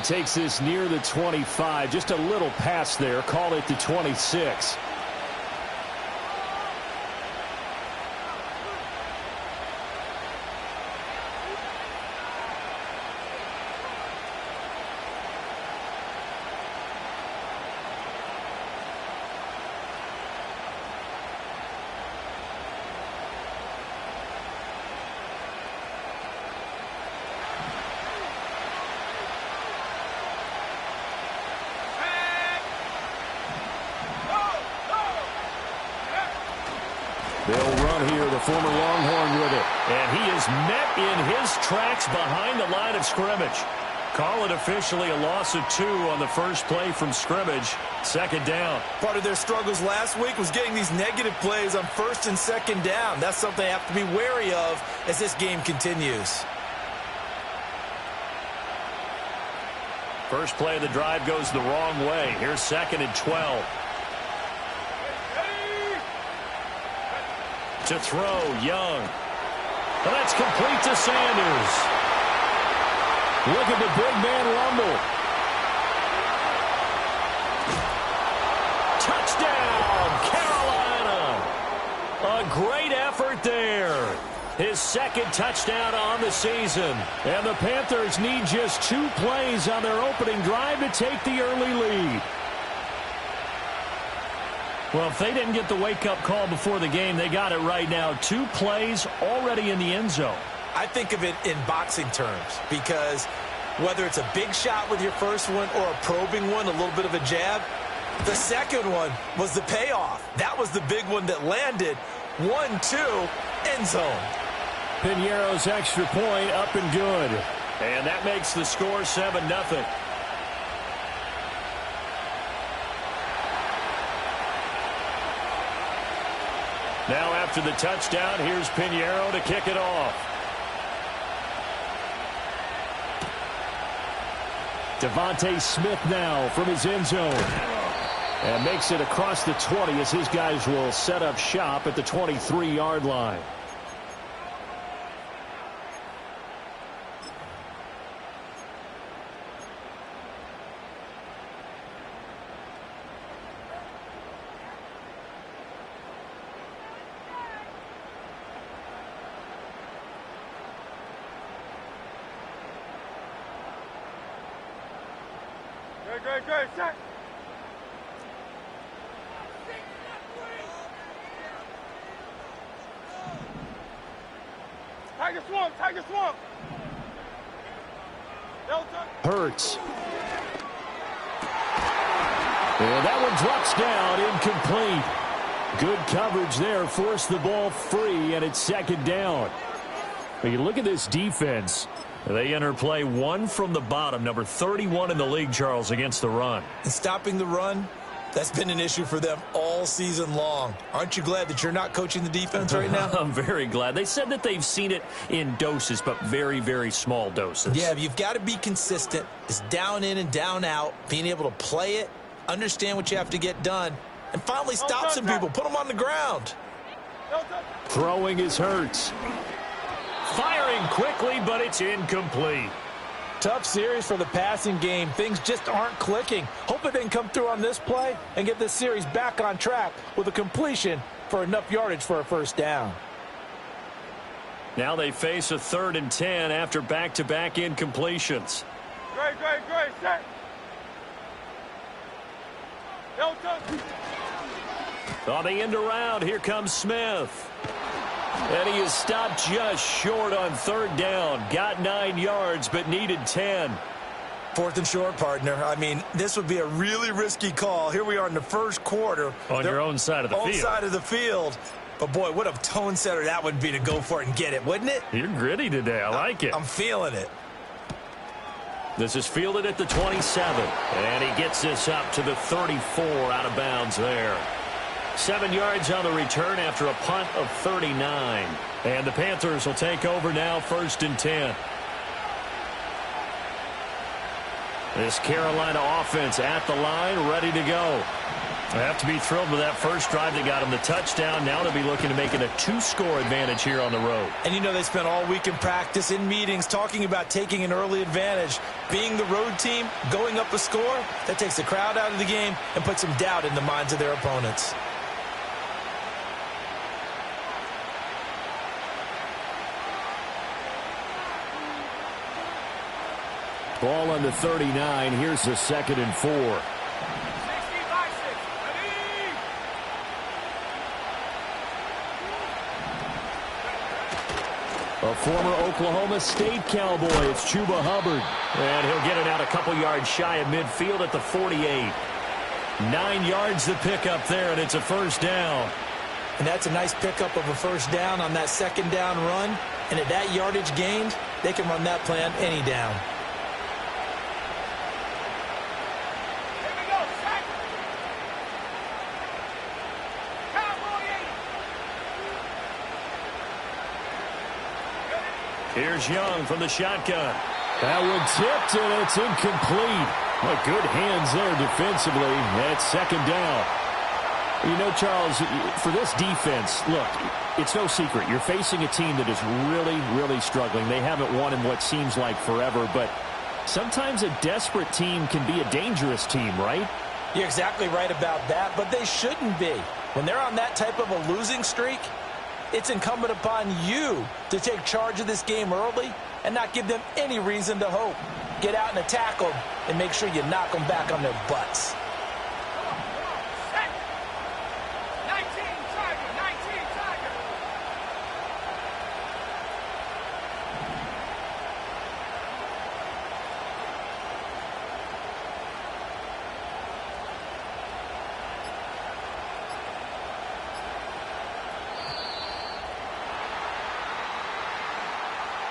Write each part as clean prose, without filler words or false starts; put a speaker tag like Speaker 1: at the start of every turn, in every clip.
Speaker 1: takes this near the 25. Just a little pass there. Call it the 26. They'll run here, the former Longhorn with it. And he is met in his tracks behind the line of scrimmage. Call it officially a loss of 2 on the first play from scrimmage. Second down.
Speaker 2: Part of their struggles last week was getting these negative plays on first and second down. That's something they have to be wary of as this game continues.
Speaker 1: First play of the drive goes the wrong way. Here's second and 12. To throw, Young. And that's complete to Sanders. Look at the big man rumble. Touchdown, Carolina. A great effort there. His second touchdown on the season. And the Panthers need just 2 plays on their opening drive to take the early lead. Well, if they didn't get the wake-up call before the game, they got it right now. 2 plays already in the end zone.
Speaker 2: I think of it in boxing terms because whether it's a big shot with your first one or a probing one, a little bit of a jab, the second one was the payoff. That was the big one that landed. 1-2, end zone.
Speaker 1: Piñeiro's extra point up and good. And that makes the score 7-0. Now after the touchdown, here's Piñeiro to kick it off. Devontae Smith now from his end zone. And makes it across the 20 as his guys will set up shop at the 23-yard line.
Speaker 3: Great, set. Tiger swamp.
Speaker 1: Hurts. And that one drops down, incomplete. Good coverage there, forced the ball free, and it's second down. But you look at this defense. They enter play 1 from the bottom, number 31 in the league, Charles, against the run.
Speaker 2: And stopping the run, that's been an issue for them all season long. Aren't you glad that you're not coaching the defense right now?
Speaker 1: I'm very glad. They said that they've seen it in doses, but very, very small doses.
Speaker 2: Yeah, you've got to be consistent. It's down in and down out, being able to play it, understand what you have to get done, and finally stop some people, put them on the ground.
Speaker 1: Throwing is Hurts. Firing quickly, but it's incomplete.
Speaker 4: Tough series for the passing game. Things just aren't clicking. Hopefully they can come through on this play and get this series back on track with a completion for enough yardage for a first down.
Speaker 1: Now they face a 3rd and 10 after back-to-back incompletions.
Speaker 3: Great, set.
Speaker 1: On the end around, here comes Smith. And he is stopped just short on 3rd down. Got 9 yards, but needed 10.
Speaker 2: 4th and short, partner. I mean, this would be a really risky call. Here we are in the first quarter.
Speaker 1: On your own side of the field.
Speaker 2: Own side of the field. But, boy, what a tone setter that would be to go for it and get it, wouldn't it?
Speaker 1: You're gritty today. I like it.
Speaker 2: I'm feeling it.
Speaker 1: This is fielded at the 27. And he gets this up to the 34 out of bounds there. 7 yards on the return after a punt of 39. And the Panthers will take over now, 1st and 10. This Carolina offense at the line, ready to go. They have to be thrilled with that first drive that got them the touchdown. Now they'll be looking to make it a 2-score advantage here on the road.
Speaker 2: And you know they spent all week in practice, in meetings, talking about taking an early advantage. Being the road team, going up a score, that takes the crowd out of the game and puts some doubt in the minds of their opponents.
Speaker 1: Ball on the 39. Here's the 2nd and 4. A former Oklahoma State Cowboy, it's Chuba Hubbard. And he'll get it out a couple yards shy of midfield at the 48. 9 yards to pick up there, and it's a first down.
Speaker 2: And that's a nice pickup of a first down on that 2nd down run. And at that yardage gained, they can run that play on any down.
Speaker 1: Here's Young from the shotgun. That one tipped, and it's incomplete. Well, good hands there defensively. That's 2nd down. You know, Charles, for this defense, look, it's no secret. You're facing a team that is really, really struggling. They haven't won in what seems like forever, but sometimes a desperate team can be a dangerous team, right?
Speaker 2: You're exactly right about that, but they shouldn't be. When they're on that type of a losing streak, it's incumbent upon you to take charge of this game early and not give them any reason to hope. Get out and attack them and make sure you knock them back on their butts.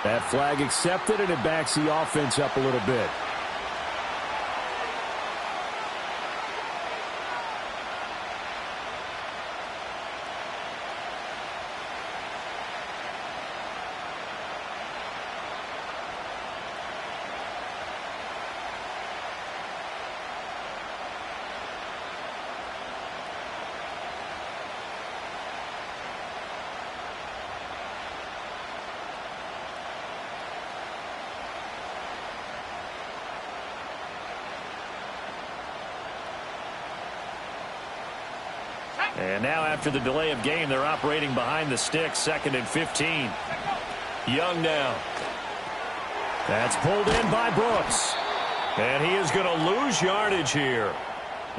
Speaker 1: That flag accepted, and it backs the offense up a little bit. And now after the delay of game, they're operating behind the sticks, 2nd and 15. Young now. That's pulled in by Brooks. And he is going to lose yardage here.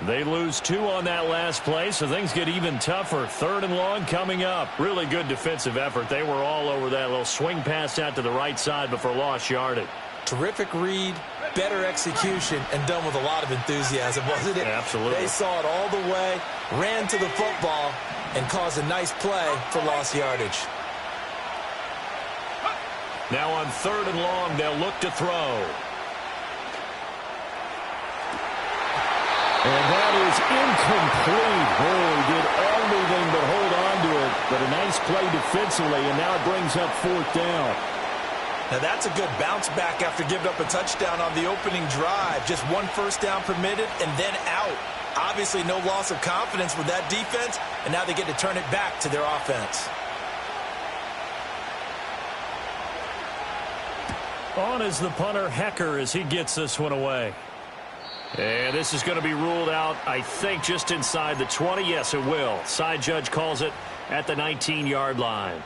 Speaker 1: They lose 2 on that last play, so things get even tougher. 3rd and long coming up. Really good defensive effort. They were all over that little swing pass out to the right side before lost yardage.
Speaker 2: Terrific read, better execution, and done with a lot of enthusiasm, wasn't it?
Speaker 1: Absolutely.
Speaker 2: They saw it all the way, ran to the football, and caused a nice play for lost yardage.
Speaker 1: Now on 3rd and long, they'll look to throw. And that is incomplete. Oh, he did everything but hold on to it. But a nice play defensively, and now it brings up 4th down.
Speaker 2: Now that's a good bounce back after giving up a touchdown on the opening drive. Just 1 first down permitted and then out. Obviously no loss of confidence with that defense, and now they get to turn it back to their offense.
Speaker 1: On is the punter, Hecker, as he gets this one away. And this is going to be ruled out, I think, just inside the 20. Yes, it will. Side judge calls it at the 19-yard line.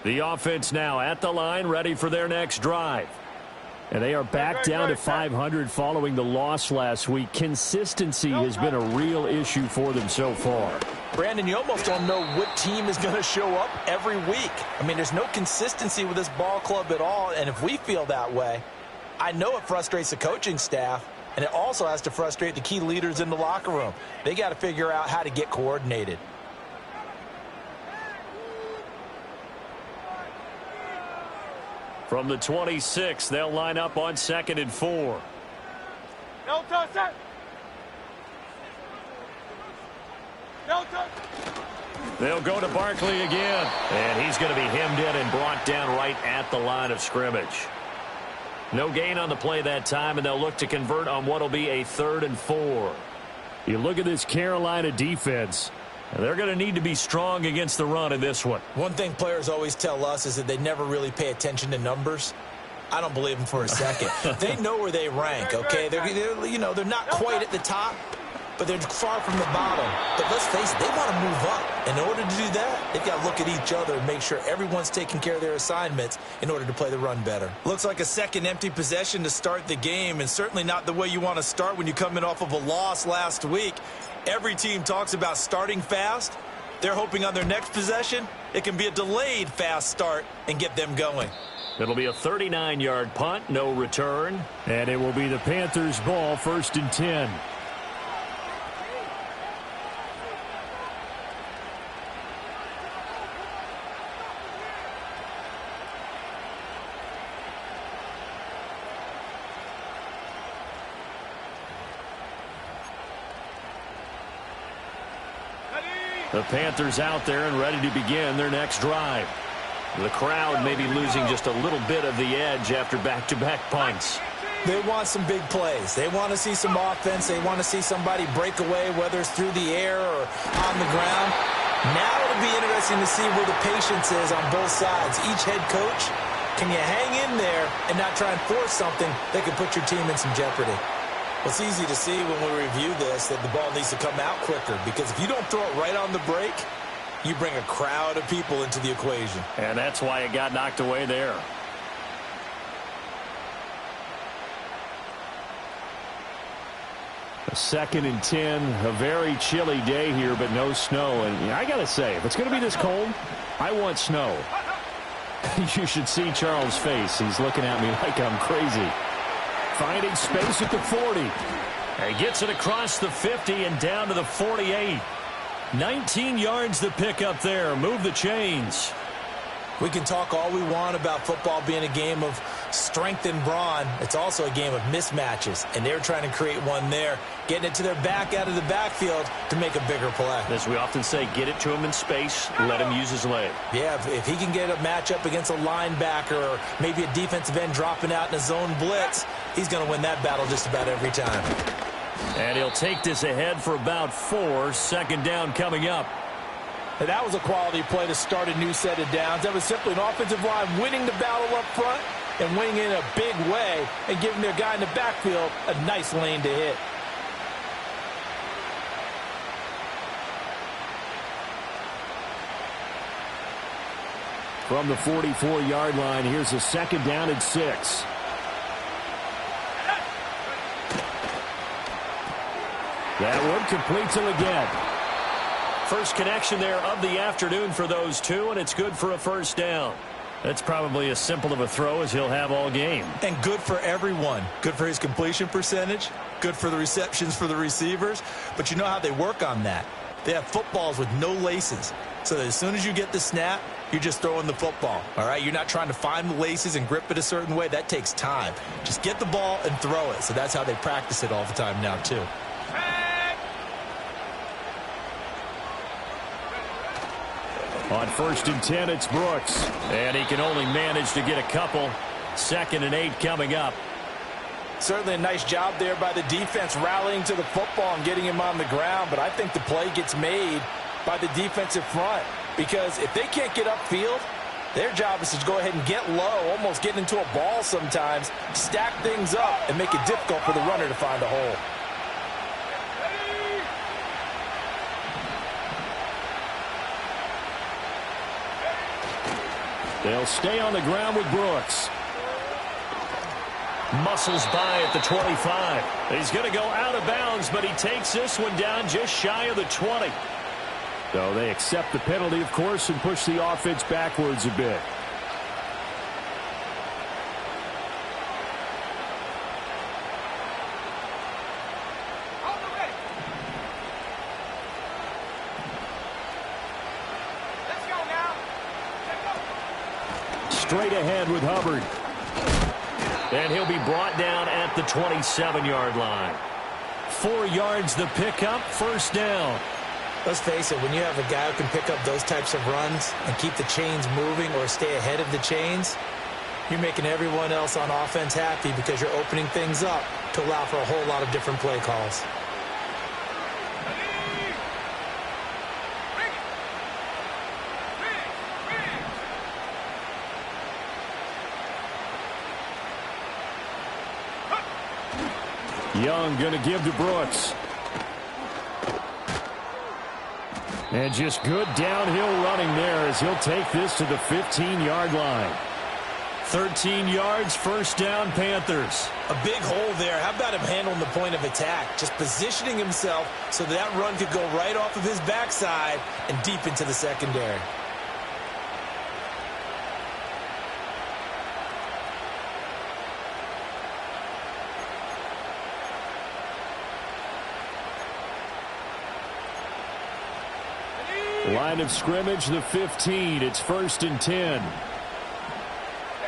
Speaker 1: The offense now at the line, ready for their next drive. And they are back down to 500 following the loss last week. Consistency has been a real issue for them so far.
Speaker 2: Brandon, you almost don't know what team is going to show up every week. I mean, there's no consistency with this ball club at all, and if we feel that way, I know it frustrates the coaching staff, and it also has to frustrate the key leaders in the locker room. They got to figure out how to get coordinated.
Speaker 1: From the 26, they'll line up on 2nd and 4.
Speaker 3: No touch that. No touch.
Speaker 1: They'll go to Barkley again. And he's going to be hemmed in and brought down right at the line of scrimmage. No gain on the play that time, and they'll look to convert on what will be a 3rd and 4. You look at this Carolina defense. They're going to need to be strong against the run in this one.
Speaker 2: One thing players always tell us is that they never really pay attention to numbers. I don't believe them for a second. They know where they rank, okay? They're not quite at the top, but they're far from the bottom. But let's face it, they want to move up. In order to do that, they've got to look at each other and make sure everyone's taking care of their assignments in order to play the run better. Looks like a second empty possession to start the game, and certainly not the way you want to start when you come in off of a loss last week. Every team talks about starting fast. They're hoping on their next possession, it can be a delayed fast start and get them going.
Speaker 1: It'll be a 39-yard punt, no return. And it will be the Panthers' ball, 1st and 10. The Panthers out there and ready to begin their next drive. The crowd may be losing just a little bit of the edge after back-to-back punts.
Speaker 2: They want some big plays. They want to see some offense. They want to see somebody break away, whether it's through the air or on the ground. Now it'll be interesting to see where the patience is on both sides. Each head coach, can you hang in there and not try and force something that could put your team in some jeopardy? Well, it's easy to see when we review this that the ball needs to come out quicker, because if you don't throw it right on the break, you bring a crowd of people into the equation.
Speaker 1: And that's why it got knocked away there. A 2nd and 10, a very chilly day here, but no snow. And I got to say, if it's going to be this cold, I want snow. You should see Charles' face. He's looking at me like I'm crazy. Finding space at the 40. He gets it across the 50 and down to the 48. 19 yards to pick up there. Move the chains.
Speaker 2: We can talk all we want about football being a game of strength and brawn. It's also a game of mismatches, and they're trying to create one there, getting it to their back out of the backfield to make a bigger play.
Speaker 1: As we often say, get it to him in space, let him use his leg.
Speaker 2: Yeah, if he can get a matchup against a linebacker or maybe a defensive end dropping out in a zone blitz, he's going to win that battle just about every time.
Speaker 1: And he'll take this ahead for about 4. 2nd down coming up.
Speaker 4: And that was a quality play to start a new set of downs. That was simply an offensive line winning the battle up front and winning in a big way and giving their guy in the backfield a nice lane to hit.
Speaker 1: From the 44-yard line, here's a 2nd down and 6. That one completes him again. First connection there of the afternoon for those two, and it's good for a 1st down. That's probably as simple of a throw as he'll have all game.
Speaker 2: And good for everyone. Good for his completion percentage. Good for the receptions for the receivers. But you know how they work on that. They have footballs with no laces. So that as soon as you get the snap, you're just throwing the football. All right? You're not trying to find the laces and grip it a certain way. That takes time. Just get the ball and throw it. So that's how they practice it all the time now, too.
Speaker 1: On 1st and 10, it's Brooks. And he can only manage to get a couple. 2nd and 8 coming up.
Speaker 4: Certainly a nice job there by the defense rallying to the football and getting him on the ground. But I think the play gets made by the defensive front. Because if they can't get upfield, their job is to go ahead and get low, almost get into a ball sometimes, stack things up, and make it difficult for the runner to find a hole.
Speaker 1: They'll stay on the ground with Brooks. Muscles by at the 25. He's going to go out of bounds, but he takes this one down just shy of the 20. So they accept the penalty, of course, and push the offense backwards a bit. Straight ahead with Hubbard. And he'll be brought down at the 27-yard line. 4 yards the pickup, 1st down.
Speaker 2: Let's face it, when you have a guy who can pick up those types of runs and keep the chains moving or stay ahead of the chains, you're making everyone else on offense happy because you're opening things up to allow for a whole lot of different play calls.
Speaker 1: Young going to give to Brooks. And just good downhill running there as he'll take this to the 15-yard line. 13 yards, first down, Panthers.
Speaker 2: A big hole there. How about him handling the point of attack? Just positioning himself so that run could go right off of his backside and deep into the secondary.
Speaker 1: Line of scrimmage, the 15. It's 1st and 10.
Speaker 3: Here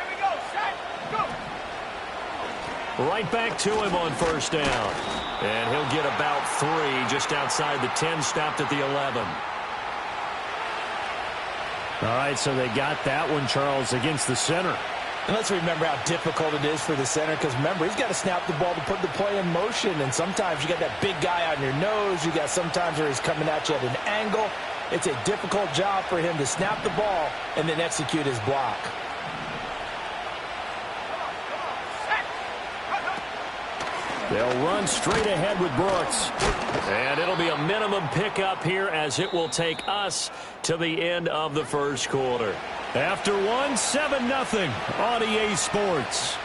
Speaker 3: we go. Set. Go.
Speaker 1: Right back to him on first down. And he'll get about 3 just outside the 10, stopped at the 11. All right, so they got that one, Charles, against the center.
Speaker 4: And let's remember how difficult it is for the center because, remember, he's got to snap the ball to put the play in motion. And sometimes you got that big guy on your nose. You got sometimes where he's coming at you at an angle. It's a difficult job for him to snap the ball and then execute his block.
Speaker 1: They'll run straight ahead with Brooks. And it'll be a minimum pickup here as it will take us to the end of the first quarter. After 7-0 on EA Sports.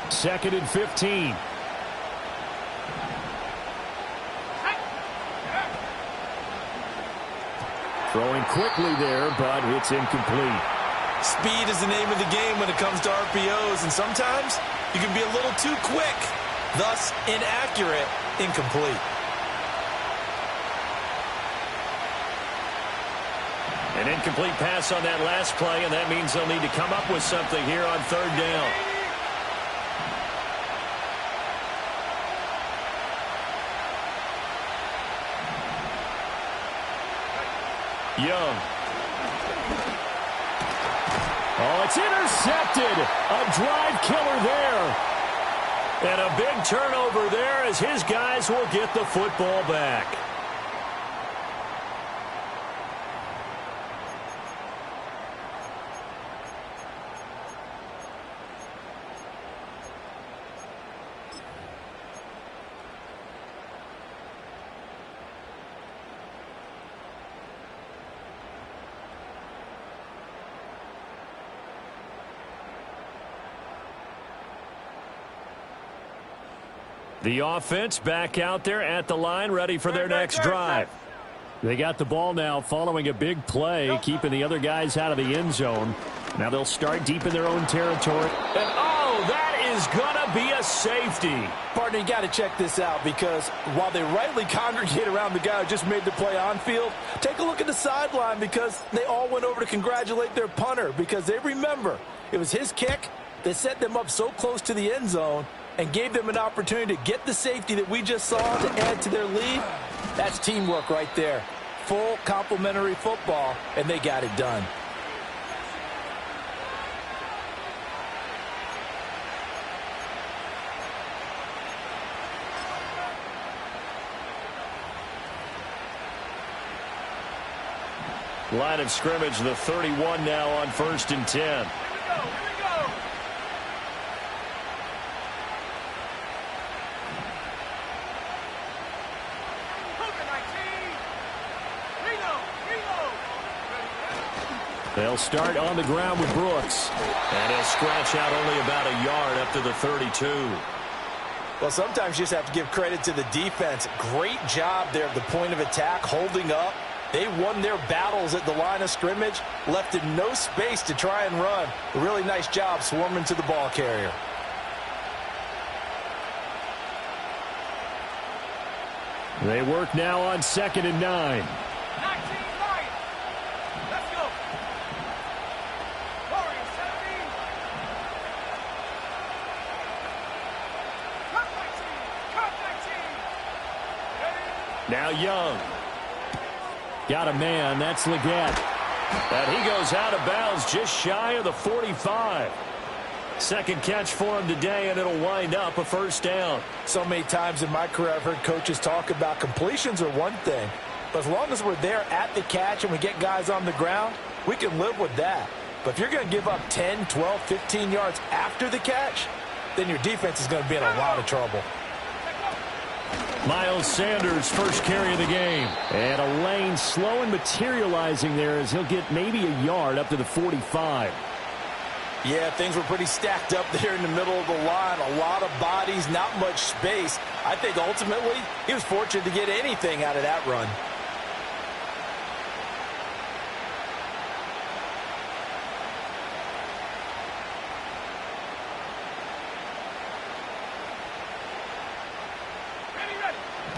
Speaker 1: Second and 15. Throwing quickly there, but it's incomplete.
Speaker 2: Speed is the name of the game when it comes to RPOs, and sometimes you can be a little too quick, thus inaccurate, incomplete.
Speaker 1: An incomplete pass on that last play, and that means they'll need to come up with something here on third down. Young. Oh, it's intercepted. A drive killer there. And a big turnover there as his guys will get the football back. The offense back out there at the line, ready for their next drive. They got the ball now following a big play, keeping the other guys out of the end zone. Now they'll start deep in their own territory. And, oh, that is going to be a safety.
Speaker 4: Partner, you got to check this out because while they rightly congregate around the guy who just made the play on field, take a look at the sideline because they all went over to congratulate their punter because they remember it was his kick that set them up so close to the end zone and gave them an opportunity to get the safety that we just saw to add to their lead. That's teamwork right there. Full complementary football, and they got it done.
Speaker 1: Line of scrimmage, the 31 now on 1st and 10. They'll start on the ground with Brooks. And he'll scratch out only about a yard up to the 32.
Speaker 2: Well, sometimes you just have to give credit to the defense. Great job there at the point of attack, holding up,
Speaker 4: They won their battles at the line of scrimmage, left in no space to try and run. A really nice job swarming to the ball carrier.
Speaker 1: They work now on 2nd and 9.
Speaker 3: 19 Lions. Let's go. Warriors 17. Cut 19. Cut 19. Ready?
Speaker 1: Now Young. Got a man. That's Leggett. And he goes out of bounds just shy of the 45. Second catch for him today, and it'll wind up a first down.
Speaker 4: So many times in my career I've heard coaches talk about completions are one thing, but as long as we're there at the catch and we get guys on the ground, we can live with that. But if you're going to give up 10, 12, 15 yards after the catch, then your defense is going to be in a lot of trouble.
Speaker 1: Miles Sanders, first carry of the game. And a lane slow and materializing there as he'll get maybe a yard up to the 45.
Speaker 4: Yeah, things were pretty stacked up there in the middle of the line. A lot of bodies, not much space. I think ultimately he was fortunate to get anything out of that run.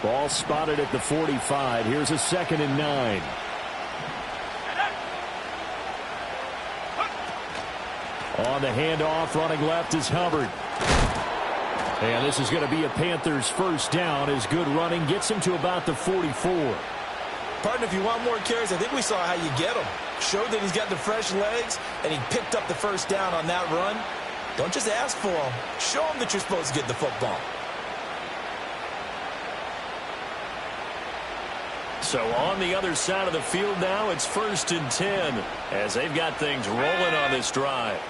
Speaker 1: Ball spotted at the 45. Here's a 2nd and 9. On the handoff, running left is Hubbard. And this is going to be a Panthers first down as good running gets him to about the 44.
Speaker 2: Partner, if you want more carries, I think we saw how you get him. Showed that he's got the fresh legs, and he picked up the first down on that run. Don't just ask for him. Show him that you're supposed to get the football.
Speaker 1: So on the other side of the field now, it's 1st and 10 as they've got things rolling on this drive.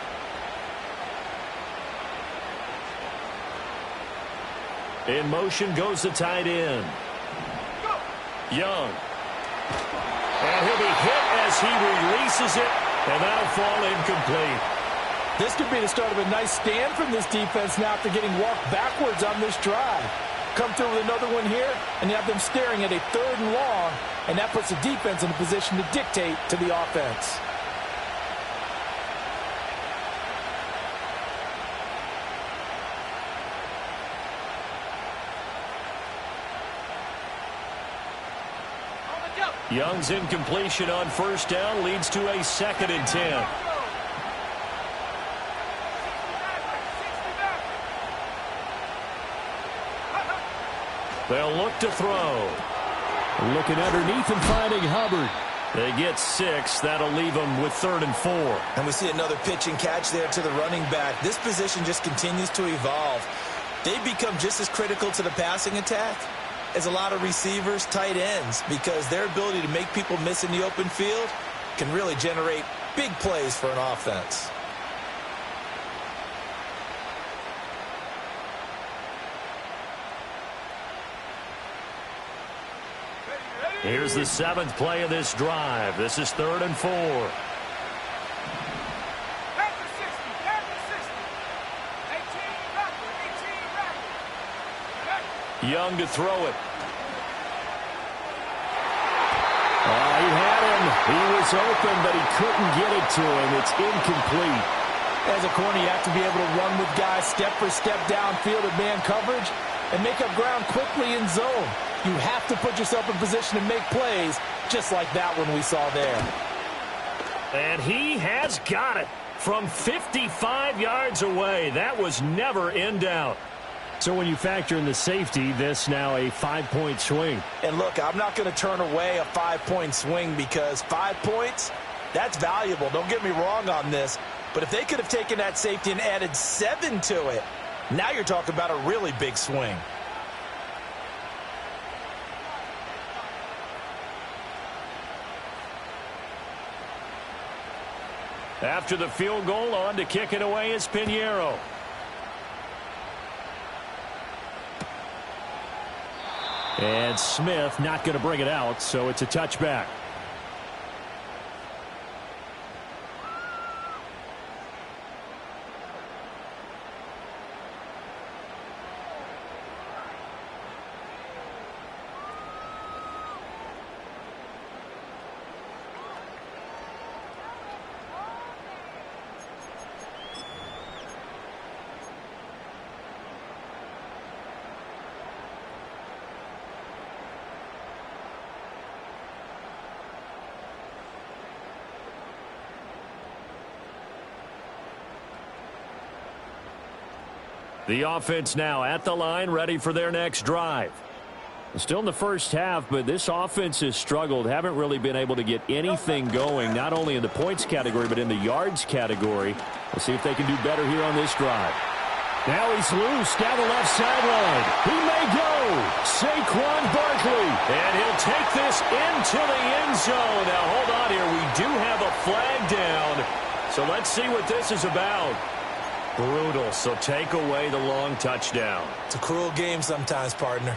Speaker 1: In motion goes the tight end. Young. And he'll be hit as he releases it, and that'll fall incomplete.
Speaker 4: This could be the start of a nice stand from this defense now after getting walked backwards on this drive. Come through with another one here, and you have them staring at a 3rd and long, and that puts the defense in a position to dictate to the offense.
Speaker 1: Young's incompletion on first down leads to a 2nd and 10. They'll look to throw. Looking underneath and finding Hubbard. They get 6. That'll leave them with 3rd and 4.
Speaker 2: And we see another pitch and catch there to the running back. This position just continues to evolve. They become just as critical to the passing attack as a lot of receivers, tight ends, because their ability to make people miss in the open field can really generate big plays for an offense.
Speaker 1: Here's the 7th play of this drive. This is 3rd and 4. Young to throw it. He had him. He was open, but he couldn't get it to him. It's incomplete.
Speaker 4: As a corner, you have to be able to run with guys step for step downfield at man coverage and make up ground quickly in zone. You have to put yourself in position to make plays, just like that one we saw there.
Speaker 1: And he has got it from 55 yards away. That was never in doubt. So when you factor in the safety, this now a 5-point swing.
Speaker 2: And look, I'm not going to turn away a 5-point swing because 5 points, that's valuable. Don't get me wrong on this. But if they could have taken that safety and added 7 to it, now you're talking about a really big swing.
Speaker 1: After the field goal, on to kick it away is Pinheiro. And Smith not going to bring it out, so it's a touchback. The offense now at the line, ready for their next drive. Still in the first half, but this offense has struggled. Haven't really been able to get anything going, not only in the points category, but in the yards category. We'll see if they can do better here on this drive. Now he's loose down the left sideline. He may go. Saquon Barkley. And he'll take this into the end zone. Now, hold on here. We do have a flag down. So let's see what this is about. Brutal. So take away the long touchdown.
Speaker 2: It's a cruel game sometimes, partner.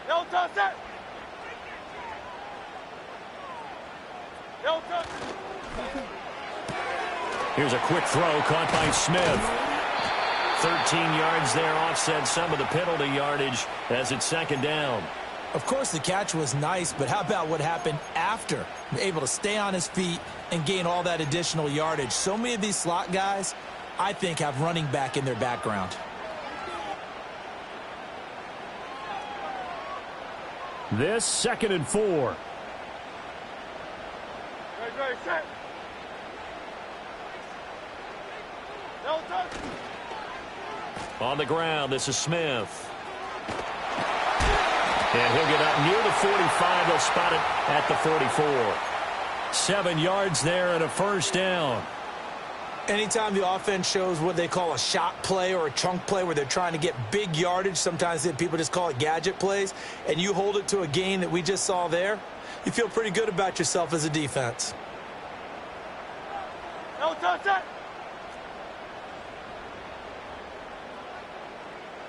Speaker 3: No touch it. No touch.
Speaker 1: Here's a quick throw caught by Smith. 13 yards there, offset some of the penalty yardage as it's second down.
Speaker 2: Of course, the catch was nice, but how about what happened after? Able to stay on his feet and gain all that additional yardage. So many of these slot guys, I think, have running back in their background.
Speaker 1: This 2nd and 4.
Speaker 3: Ready, set. No touch.
Speaker 1: On the ground, this is Smith. And he'll get up near the 45. They'll spot it at the 44. 7 yards there and a first down.
Speaker 2: Anytime the offense shows what they call a shot play or a chunk play where they're trying to get big yardage, sometimes people just call it gadget plays, and you hold it to a gain that we just saw there, you feel pretty good about yourself as a defense.
Speaker 3: No touch it.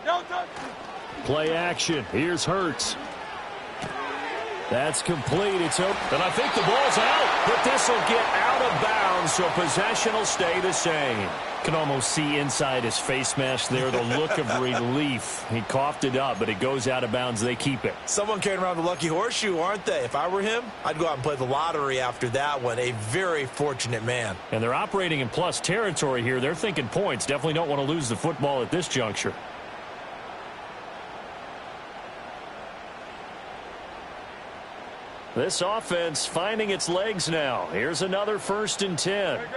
Speaker 3: No touch.
Speaker 1: Play action. Here's Hurts. That's complete. It's open. And I think the ball's out. But this will get out of bounds, so possession will stay the same. Can almost see inside his face mask there the look of relief. He coughed it up, but it goes out of bounds. They keep it.
Speaker 2: Someone carrying around the lucky horseshoe, aren't they? If I were him, I'd go out and play the lottery after that one. A very fortunate man.
Speaker 1: And they're operating in plus territory here. They're thinking points. Definitely don't want to lose the football at this juncture. This offense finding its legs now. Here's another 1st and 10.
Speaker 3: Ready,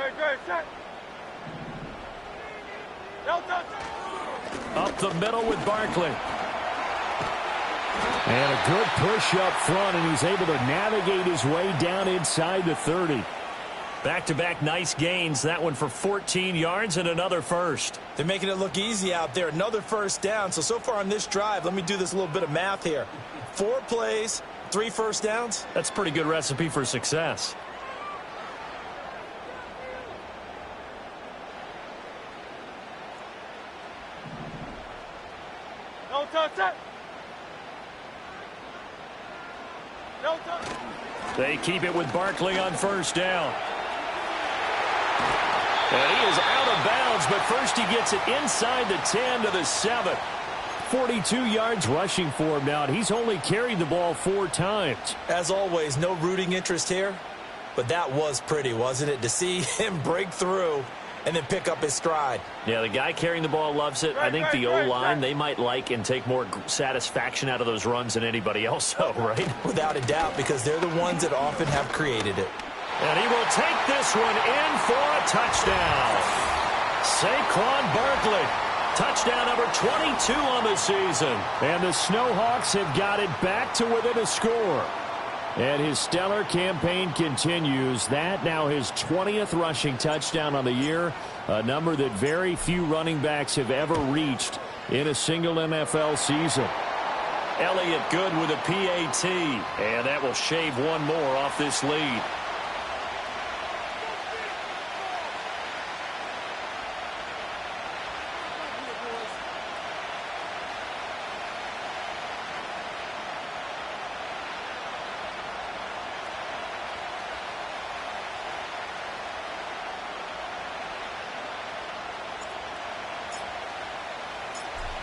Speaker 3: set. No touch.
Speaker 1: Up the middle with Barkley. And a good push up front, and he's able to navigate his way down inside the 30. Back-to-back nice gains. That one for 14 yards and another first.
Speaker 2: They're making it look easy out there. Another first down. So far on this drive, let me do this little bit of math here. 4 plays, 3 first downs.
Speaker 1: That's a pretty good recipe for success.
Speaker 3: No touch it. No touch.
Speaker 1: They keep it with Barkley on 1st down. And he is out of bounds, but first he gets it inside the 10 to the 7. 42 yards rushing for him now, and he's only carried the ball 4 times.
Speaker 2: As always, no rooting interest here, but that was pretty, wasn't it? To see him break through and then pick up his stride.
Speaker 1: Yeah, the guy carrying the ball loves it. I think the O-line, they might like and take more satisfaction out of those runs than anybody else, though, right?
Speaker 2: Without a doubt, because they're the ones that often have created it.
Speaker 1: And he will take this one in for a touchdown. Saquon Barkley. Touchdown number 22 on the season. And the Snowhawks have got it back to within a score. And his stellar campaign continues. That now his 20th rushing touchdown on the year, a number that very few running backs have ever reached in a single NFL season. Elliott good with a PAT, and that will shave one more off this lead.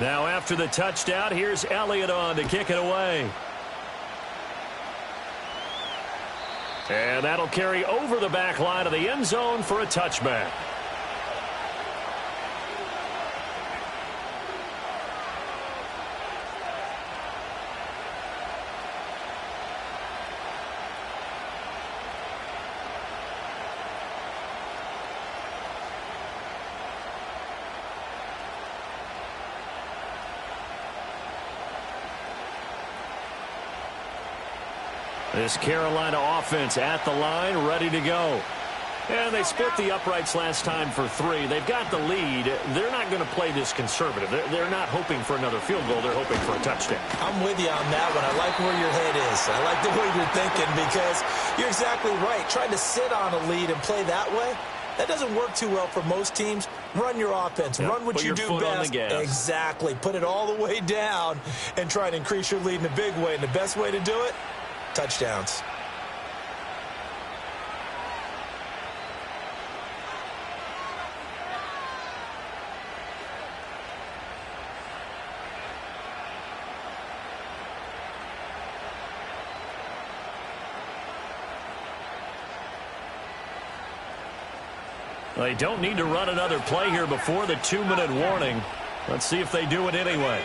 Speaker 1: Now after the touchdown, here's Elliott on to kick it away. And that'll carry over the back line of the end zone for a touchback. This Carolina offense at the line, ready to go. And they split the uprights last time for 3. They've got the lead. They're not going to play this conservative. They're not hoping for another field goal. They're hoping for a touchdown.
Speaker 2: I'm with you on that one. I like where your head is. I like the way you're thinking because you're exactly right. Trying to sit on a lead and play that way, that doesn't work too well for most teams. Run your offense.
Speaker 1: Yep.
Speaker 2: Run what
Speaker 1: Put
Speaker 2: you
Speaker 1: your
Speaker 2: do
Speaker 1: foot on
Speaker 2: best.
Speaker 1: the gas.
Speaker 2: Exactly. Put it all the way down and try and increase your lead in a big way. And the best way to do it, touchdowns.
Speaker 1: They don't need to run another play here before the 2-minute warning. Let's see if they do it anyway.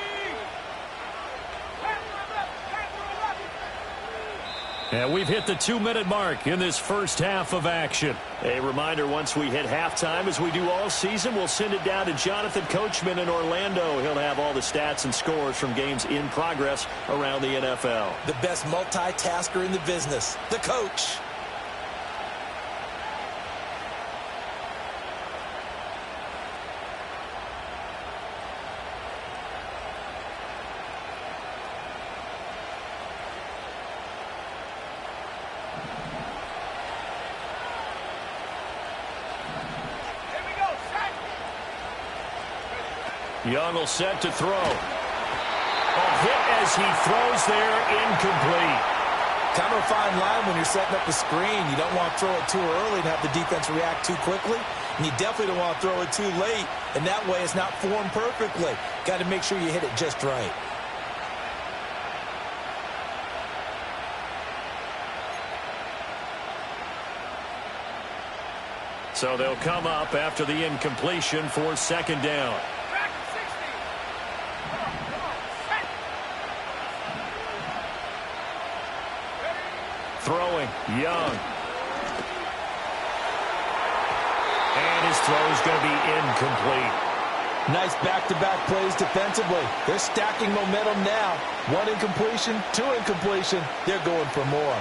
Speaker 1: And we've hit the 2-minute mark in this first half of action. A reminder, once we hit halftime, as we do all season, we'll send it down to Jonathan Coachman in Orlando. He'll have all the stats and scores from games in progress around the NFL.
Speaker 2: The best multitasker in the business, the coach.
Speaker 1: Young will set to throw. A hit as he throws there, incomplete.
Speaker 2: Kind of a fine line when you're setting up a screen. You don't want to throw it too early and have the defense react too quickly. And you definitely don't want to throw it too late. And that way it's not formed perfectly. Got to make sure you hit it just right.
Speaker 1: So they'll come up after the incompletion for 2nd down. Throwing, Young. And his throw is going to be incomplete.
Speaker 2: Nice back-to-back plays defensively. They're stacking momentum now. 1 incompletion, 2 incompletion. They're going for more.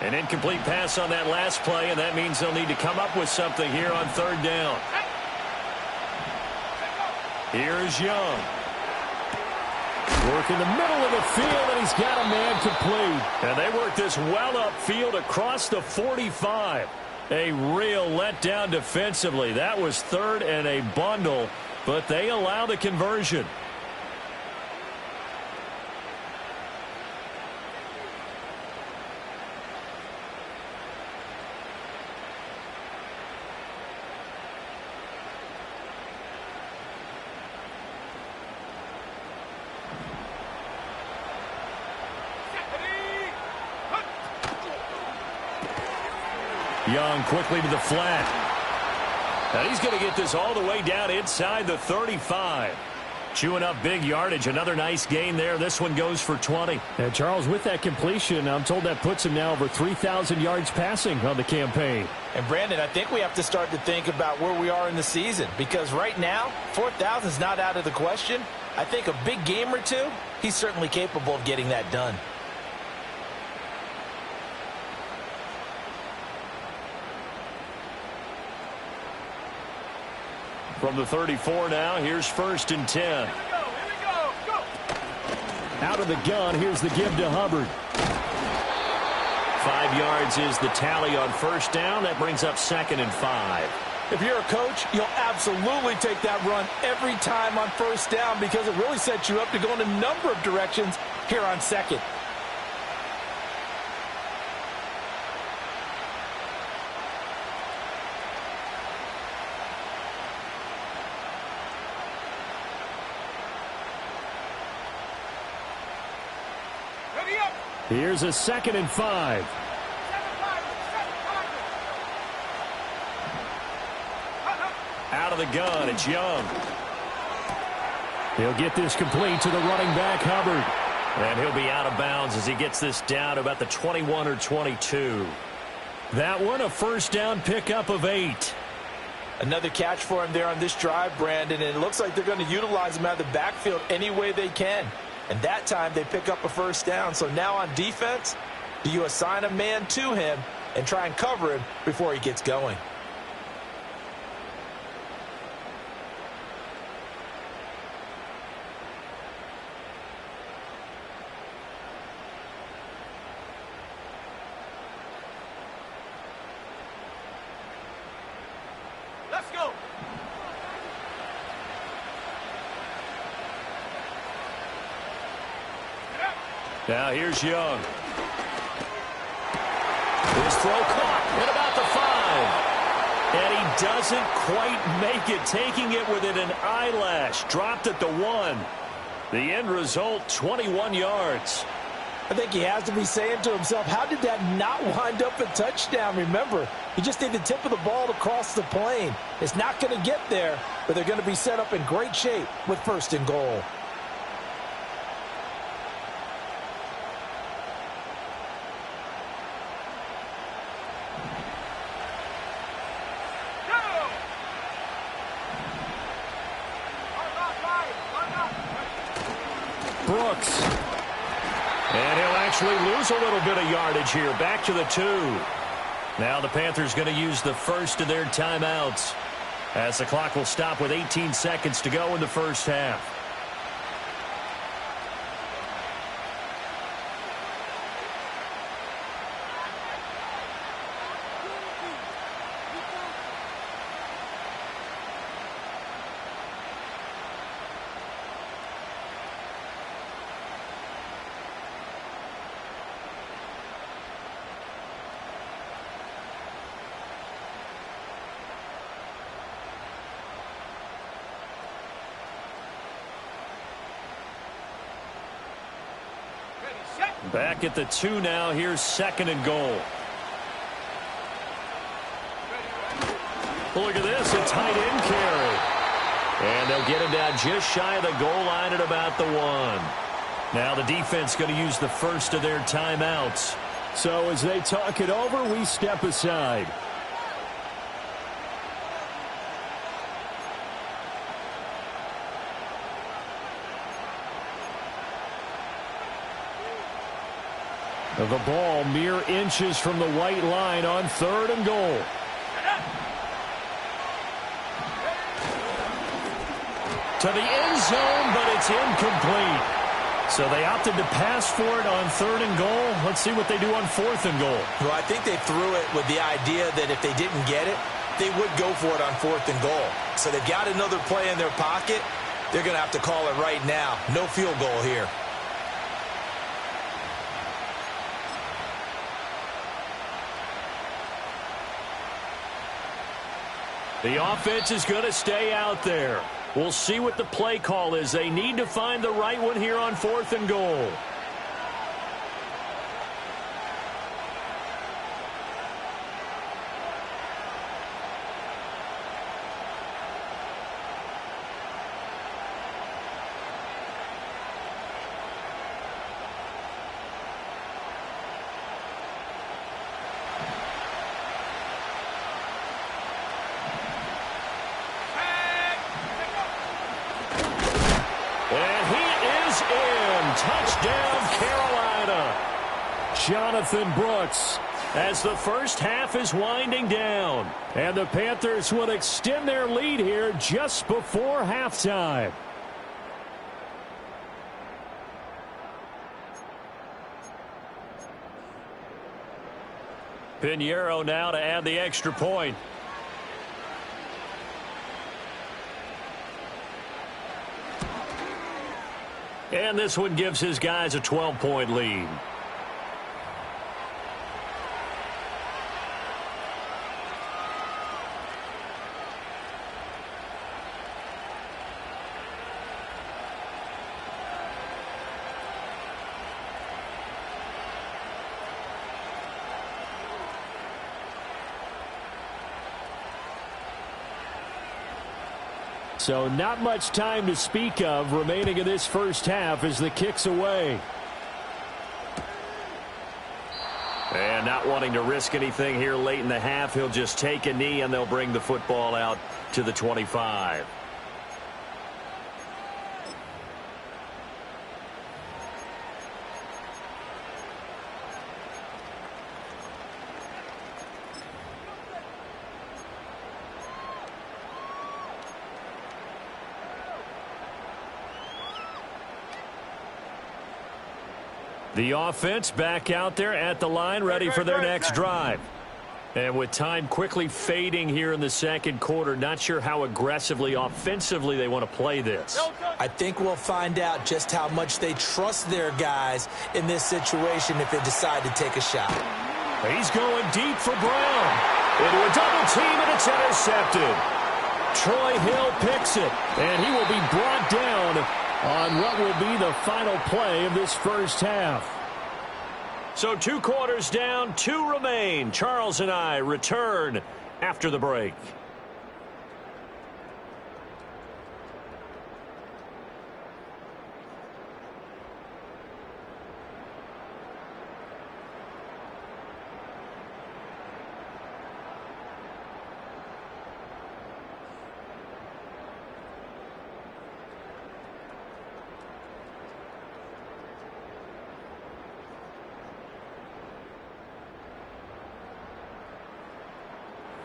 Speaker 1: An incomplete pass on that last play, and that means they'll need to come up with something here on 3rd down. Here's Young. Work in the middle of the field, and he's got a man complete. And they work this well upfield across the 45. A real letdown defensively. That was 3rd and a bundle, but they allow the conversion. Young quickly to the flat. And he's going to get this all the way down inside the 35. Chewing up big yardage. Another nice gain there. This one goes for 20.
Speaker 5: And Charles, with that completion, I'm told that puts him now over 3,000 yards passing on the campaign.
Speaker 4: And Brandon, I think we have to start to think about where we are in the season, because right now 4,000 is not out of the question. I think a big game or two, he's certainly capable of getting that done.
Speaker 1: From the 34 now, here's 1st and 10.
Speaker 3: Here we go, go.
Speaker 5: Out of the gun, here's the give to Hubbard.
Speaker 1: 5 yards is the tally on 1st down. That brings up 2nd and 5.
Speaker 2: If you're a coach, you'll absolutely take that run every time on 1st down because it really sets you up to go in a number of directions here on 2nd.
Speaker 3: Ready up.
Speaker 5: Here's a 2nd and 5.
Speaker 1: Out of the gun, it's Young.
Speaker 5: He'll get this complete to the running back, Hubbard. And he'll be out of bounds as he gets this down about the 21 or 22. That one, a first down pickup of 8.
Speaker 4: Another catch for him there on this drive, Brandon, and it looks like they're going to utilize him out of the backfield any way they can. And that time they pick up a first down. So now on defense, do you assign a man to him and try and cover him before he gets going?
Speaker 3: Let's go.
Speaker 1: Now here's Young. His throw caught at about the 5. And he doesn't quite make it, taking it within an eyelash. Dropped at the 1. The end result, 21 yards.
Speaker 4: I think he has to be saying to himself, how did that not wind up a touchdown? Remember, he just need the tip of the ball to cross the plane. It's not going to get there, but they're going to be set up in great shape with 1st and goal.
Speaker 1: Brooks. And he'll actually lose a little bit of yardage here. Back to the 2. Now the Panthers going to use the first of their timeouts, as the clock will stop with 18 seconds to go in the first half. Back at the 2 now. Here's 2nd and goal. Look at this, a tight end carry. And they'll get him down just shy of the goal line at about the 1. Now the defense going to use the first of their timeouts. So as they talk it over, we step aside. The ball mere inches from the white line on 3rd and goal. To the end zone, but it's incomplete. So they opted to pass for it on 3rd and goal. Let's see what they do on 4th and goal.
Speaker 2: Well, I think they threw it with the idea that if they didn't get it, they would go for it on 4th and goal. So they've got another play in their pocket. They're going to have to call it right now. No field goal here.
Speaker 1: The offense is going to stay out there. We'll see what the play call is. They need to find the right one here on 4th and goal. Touchdown, Carolina. Jonathan Brooks, as the first half is winding down. And the Panthers will extend their lead here just before halftime. Pinheiro now to add the extra point. And this one gives his guys a 12-point lead. So not much time to speak of remaining in this first half as the kick's away.
Speaker 5: And not wanting to risk anything here late in the half, he'll just take a knee, and they'll bring the football out to the 25. The offense back out there at the line, ready for their next drive. And with time quickly fading here in the second quarter, not sure how aggressively, offensively they want to play this.
Speaker 2: I think we'll find out just how much they trust their guys in this situation if they decide to take a shot.
Speaker 1: He's going deep for Brown. Into a double team, and it's intercepted. Troy Hill picks it, and he will be brought down on what will be the final play of this first half.
Speaker 5: So 2 quarters down, 2 remain. Charles and I return after the break.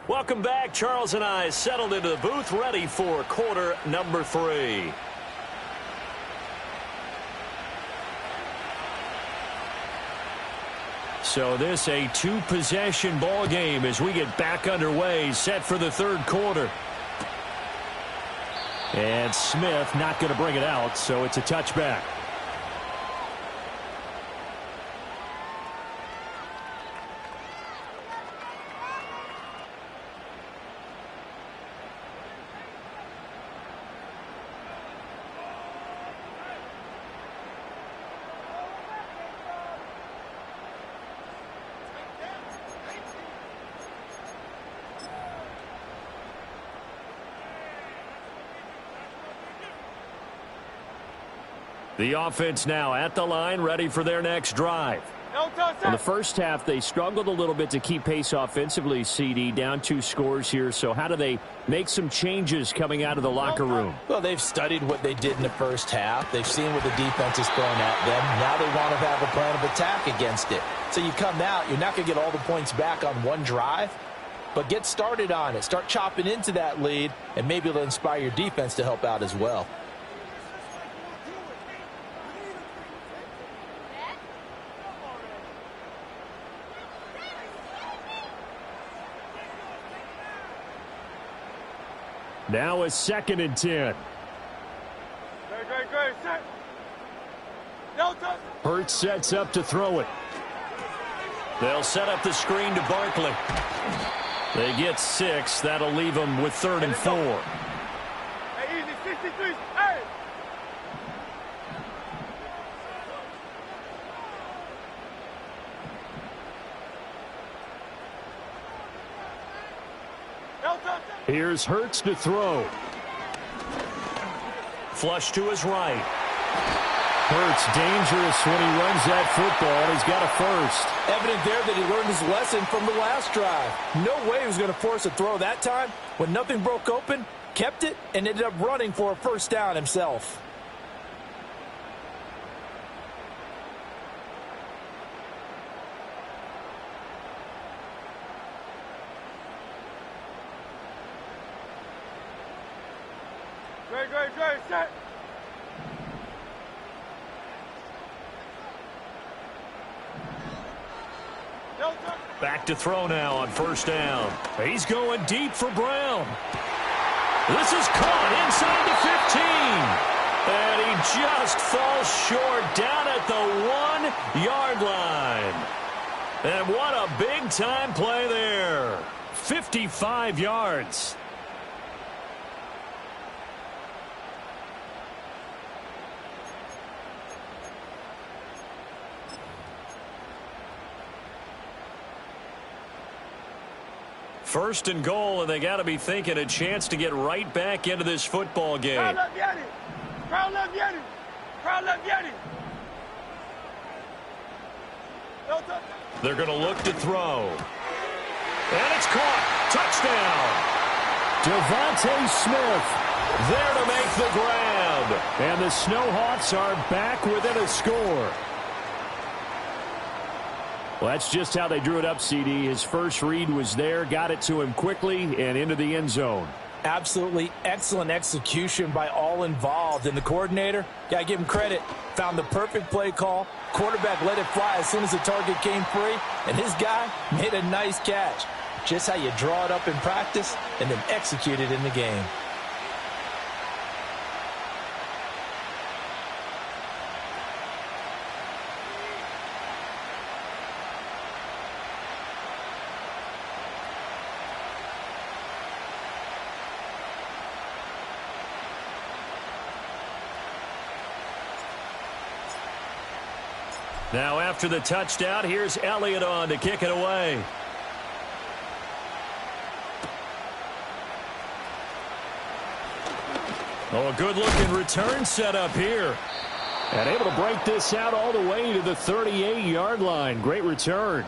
Speaker 5: Welcome back. Charles and I settled into the booth, ready for quarter number 3.
Speaker 1: So this a 2-possession ball game as we get back underway, set for the third quarter. And Smith not going to bring it out, so it's a touchback. The offense now at the line, ready for their next drive. In the first half, they struggled a little bit to keep pace offensively, CD, down 2 scores here. So how do they make some changes coming out of the locker room?
Speaker 4: Well, they've studied what they did in the first half. They've seen what the defense is throwing at them. Now they want to have a plan of attack against it. So you come out, you're not going to get all the points back on one drive, but get started on it. Start chopping into that lead, and maybe it'll inspire your defense to help out as well.
Speaker 1: Now a 2nd and 10.
Speaker 3: Great. Set.
Speaker 1: Hurts sets up to throw it.
Speaker 5: They'll set up the screen to Barkley. They get 6. That'll leave them with 3rd and 4.
Speaker 3: Hey, easy, 63. Hey!
Speaker 1: Here's Hurts to throw.
Speaker 5: Flush to his right.
Speaker 1: Hurts dangerous when he runs that football. He's got a first.
Speaker 4: Evident there that he learned his lesson from the last drive. No way he was going to force a throw that time. When nothing broke open, kept it, and ended up running for a first down himself.
Speaker 3: Great, set.
Speaker 1: Back to throw now on first down. He's going deep for Brown. This is caught inside the 15. And he just falls short down at the 1-yard line. And what a big-time play there. 55 yards. First and goal, and they got to be thinking a chance to get right back into this football game.
Speaker 3: Crowd left Yeti.
Speaker 5: They're going to look to throw. And it's caught. Touchdown.
Speaker 1: Devontae Smith there to make the grab. And the Snowhawks are back within a score. Well, that's just how they drew it up, CD. His first read was there, got it to him quickly, and into the end zone.
Speaker 4: Absolutely excellent execution by all involved. And the coordinator, got to give him credit, found the perfect play call. Quarterback let it fly as soon as the target came free, and his guy made a nice catch. Just how you draw it up in practice and then execute it in the game.
Speaker 5: Now after the touchdown, here's Elliott on to kick it away. Oh, a good-looking return set up here.
Speaker 1: And able to break this out all the way to the 38-yard line. Great return.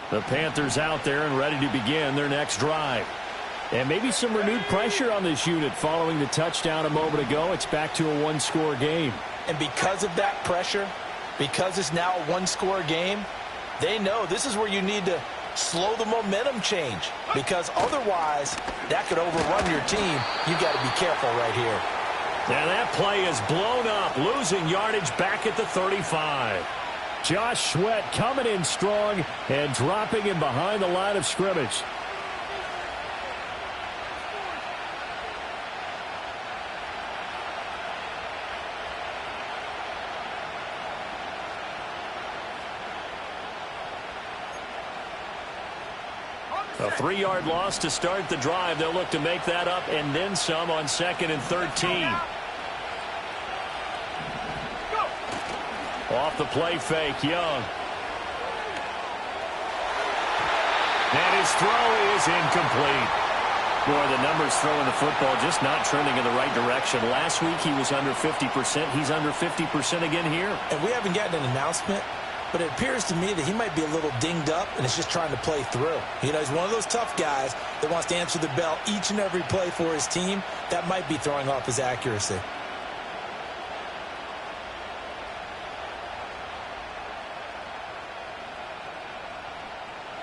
Speaker 1: The Panthers out there and ready to begin their next drive. And maybe some renewed pressure on this unit following the touchdown a moment ago. It's back to a one-score game.
Speaker 4: And because of that pressure, because it's now a one-score game, they know this is where you need to slow the momentum change, because otherwise that could overrun your team. You've got to be careful right here.
Speaker 5: Now that play is blown up, losing yardage back at the 35.
Speaker 1: Josh Sweat coming in strong and dropping him behind the line of scrimmage.
Speaker 5: A 3-yard loss to start the drive. They'll look to make that up and then some on 2nd and 13. Off the play fake, Young. And his throw is incomplete. Boy, the numbers throwing the football just not trending in the right direction. Last week he was under 50%. He's under 50% again here.
Speaker 4: And we haven't gotten an announcement, but it appears to me that he might be a little dinged up and is just trying to play through. You know, he's one of those tough guys that wants to answer the bell each and every play for his team. That might be throwing off his accuracy.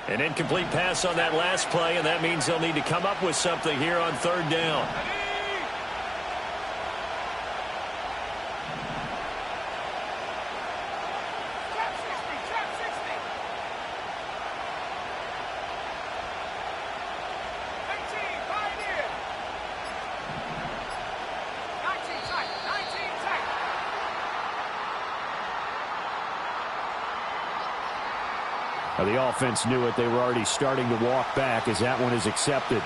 Speaker 5: An incomplete pass on that last play, and that means they'll need to come up with something here on 3rd down.
Speaker 1: The offense knew it. They were already starting to walk back as that one is accepted.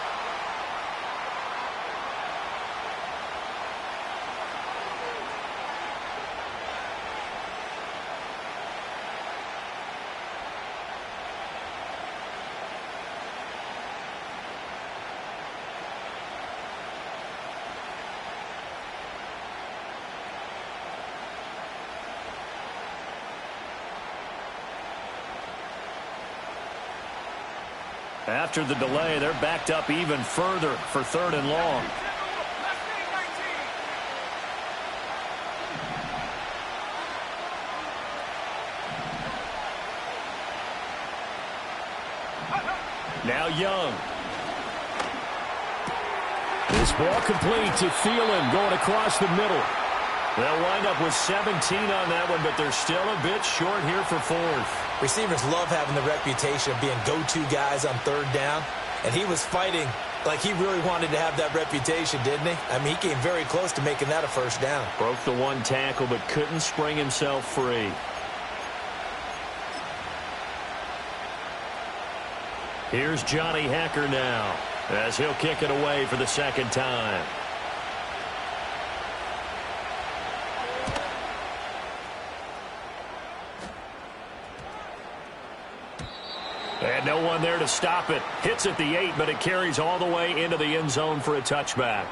Speaker 5: After the delay, they're backed up even further for 3rd and long. Now Young.
Speaker 1: This ball complete to Thielen going across the middle.
Speaker 5: They'll wind up with 17 on that one, but they're still a bit short here for 4th.
Speaker 2: Receivers love having the reputation of being go-to guys on 3rd down, and he was fighting like he really wanted to have that reputation, didn't he? I mean, he came very close to making that a 1st down.
Speaker 5: Broke the one tackle, but couldn't spring himself free. Here's Johnny Hacker now, as he'll kick it away for the 2nd time. And no one there to stop it. Hits at the 8, but it carries all the way into the end zone for a touchback.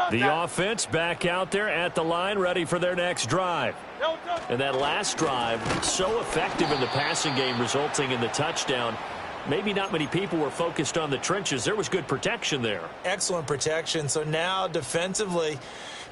Speaker 5: The offense back out there at the line, ready for their next drive. And that last drive, so effective in the passing game, resulting in the touchdown. Maybe not many people were focused on the trenches. There was good protection there.
Speaker 2: Excellent protection. So now defensively,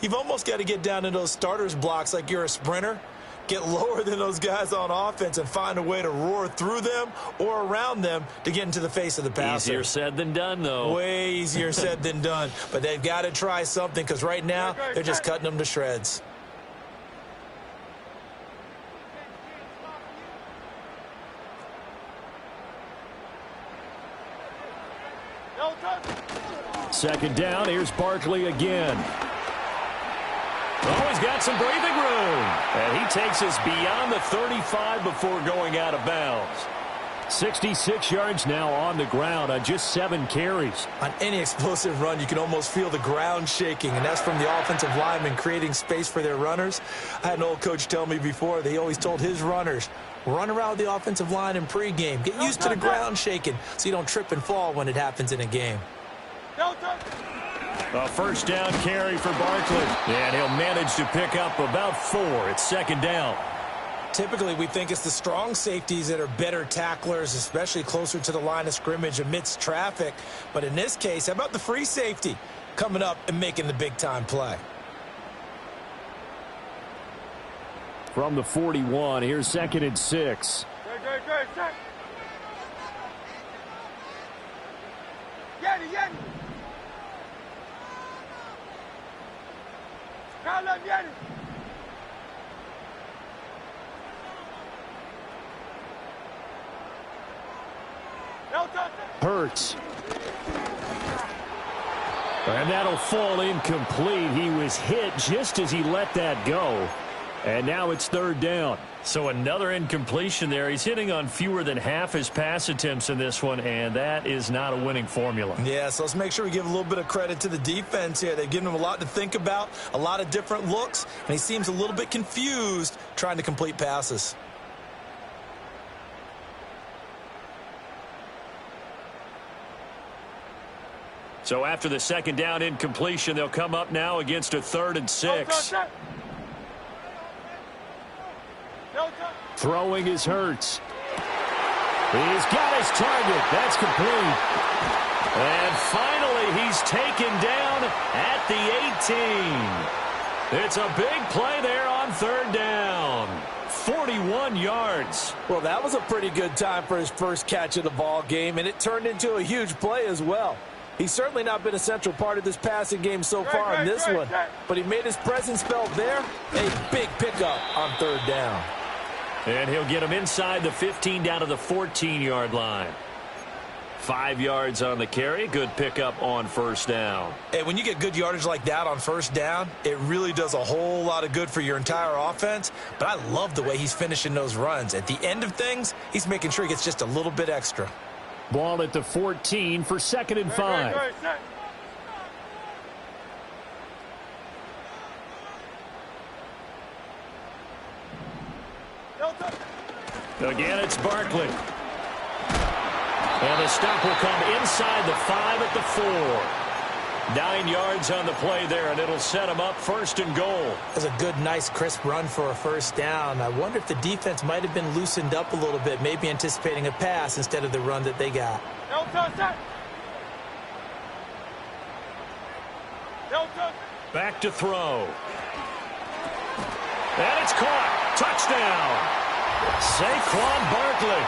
Speaker 2: you've almost got to get down to those starters blocks like you're a sprinter. Get lower than those guys on offense and find a way to roar through them or around them to get into the face of the passer.
Speaker 5: Easier said than done, though.
Speaker 2: Way easier said than done. But they've got to try something because right now they're just cutting them to shreds.
Speaker 1: Second down, here's Barkley again.
Speaker 5: Oh, he's got some breathing room. And he takes us beyond the 35 before going out of bounds.
Speaker 1: 66 yards now on the ground on just 7 carries.
Speaker 2: On any explosive run, you can almost feel the ground shaking, and that's from the offensive linemen creating space for their runners. I had an old coach tell me before, they always told his runners, run around the offensive line in pregame. Get used to the ground shaking so you don't trip and fall when it happens in a game.
Speaker 1: A first down carry for Barkley. And he'll manage to pick up about 4. It's second down.
Speaker 2: Typically, we think it's the strong safeties that are better tacklers, especially closer to the line of scrimmage amidst traffic. But in this case, how about the free safety coming up and making the big-time play?
Speaker 1: From the 41, here's 2nd and 6.
Speaker 3: Great. Yanni. Call up Yanni.
Speaker 1: Hurts. And that'll fall incomplete. He was hit just as he let that go. And now it's 3rd down.
Speaker 5: So another incompletion there. He's hitting on fewer than half his pass attempts in this one, and that is not a winning formula.
Speaker 2: Yeah, so let's make sure we give a little bit of credit to the defense here. They've given him a lot to think about, a lot of different looks, and he seems a little bit confused trying to complete passes.
Speaker 5: So after the second down incompletion, they'll come up now against a 3rd and 6.
Speaker 1: Throwing is Hurts. He's got his target. That's complete.
Speaker 5: And finally, he's taken down at the 18. It's a big play there on 3rd down. 41 yards.
Speaker 4: Well, that was a pretty good time for his first catch of the ball game, and it turned into a huge play as well. He's certainly not been a central part of this passing game so far in this one, but he made his presence felt there. A big pickup on 3rd down.
Speaker 5: And he'll get him inside the 15 down to the 14-yard line. 5 yards on the carry. Good pickup on 1st down.
Speaker 2: Hey, when you get good yardage like that on 1st down, it really does a whole lot of good for your entire offense. But I love the way he's finishing those runs. At the end of things, he's making sure he gets just a little bit extra.
Speaker 1: Ball at the 14 for 2nd and 5.
Speaker 5: Again, it's Barkley. And the stop will come inside the 5 at the 4. 9 yards on the play there, and it'll set him up 1st and goal.
Speaker 2: That's a good, nice, crisp run for a 1st down. I wonder if the defense might have been loosened up a little bit, maybe anticipating a pass instead of the run that they got.
Speaker 5: Back to throw. And it's caught. Touchdown. Saquon Barkley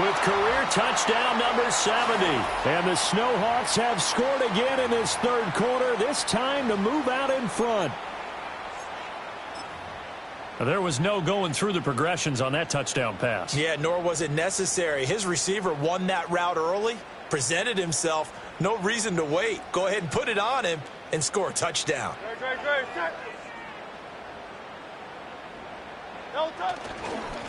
Speaker 5: with career touchdown number 70.
Speaker 1: And the Snowhawks have scored again in this 3rd quarter, this time to move out in front.
Speaker 5: There was no going through the progressions on that touchdown pass.
Speaker 2: Yeah, nor was it necessary. His receiver won that route early, presented himself, no reason to wait. Go ahead and put it on him and score a touchdown.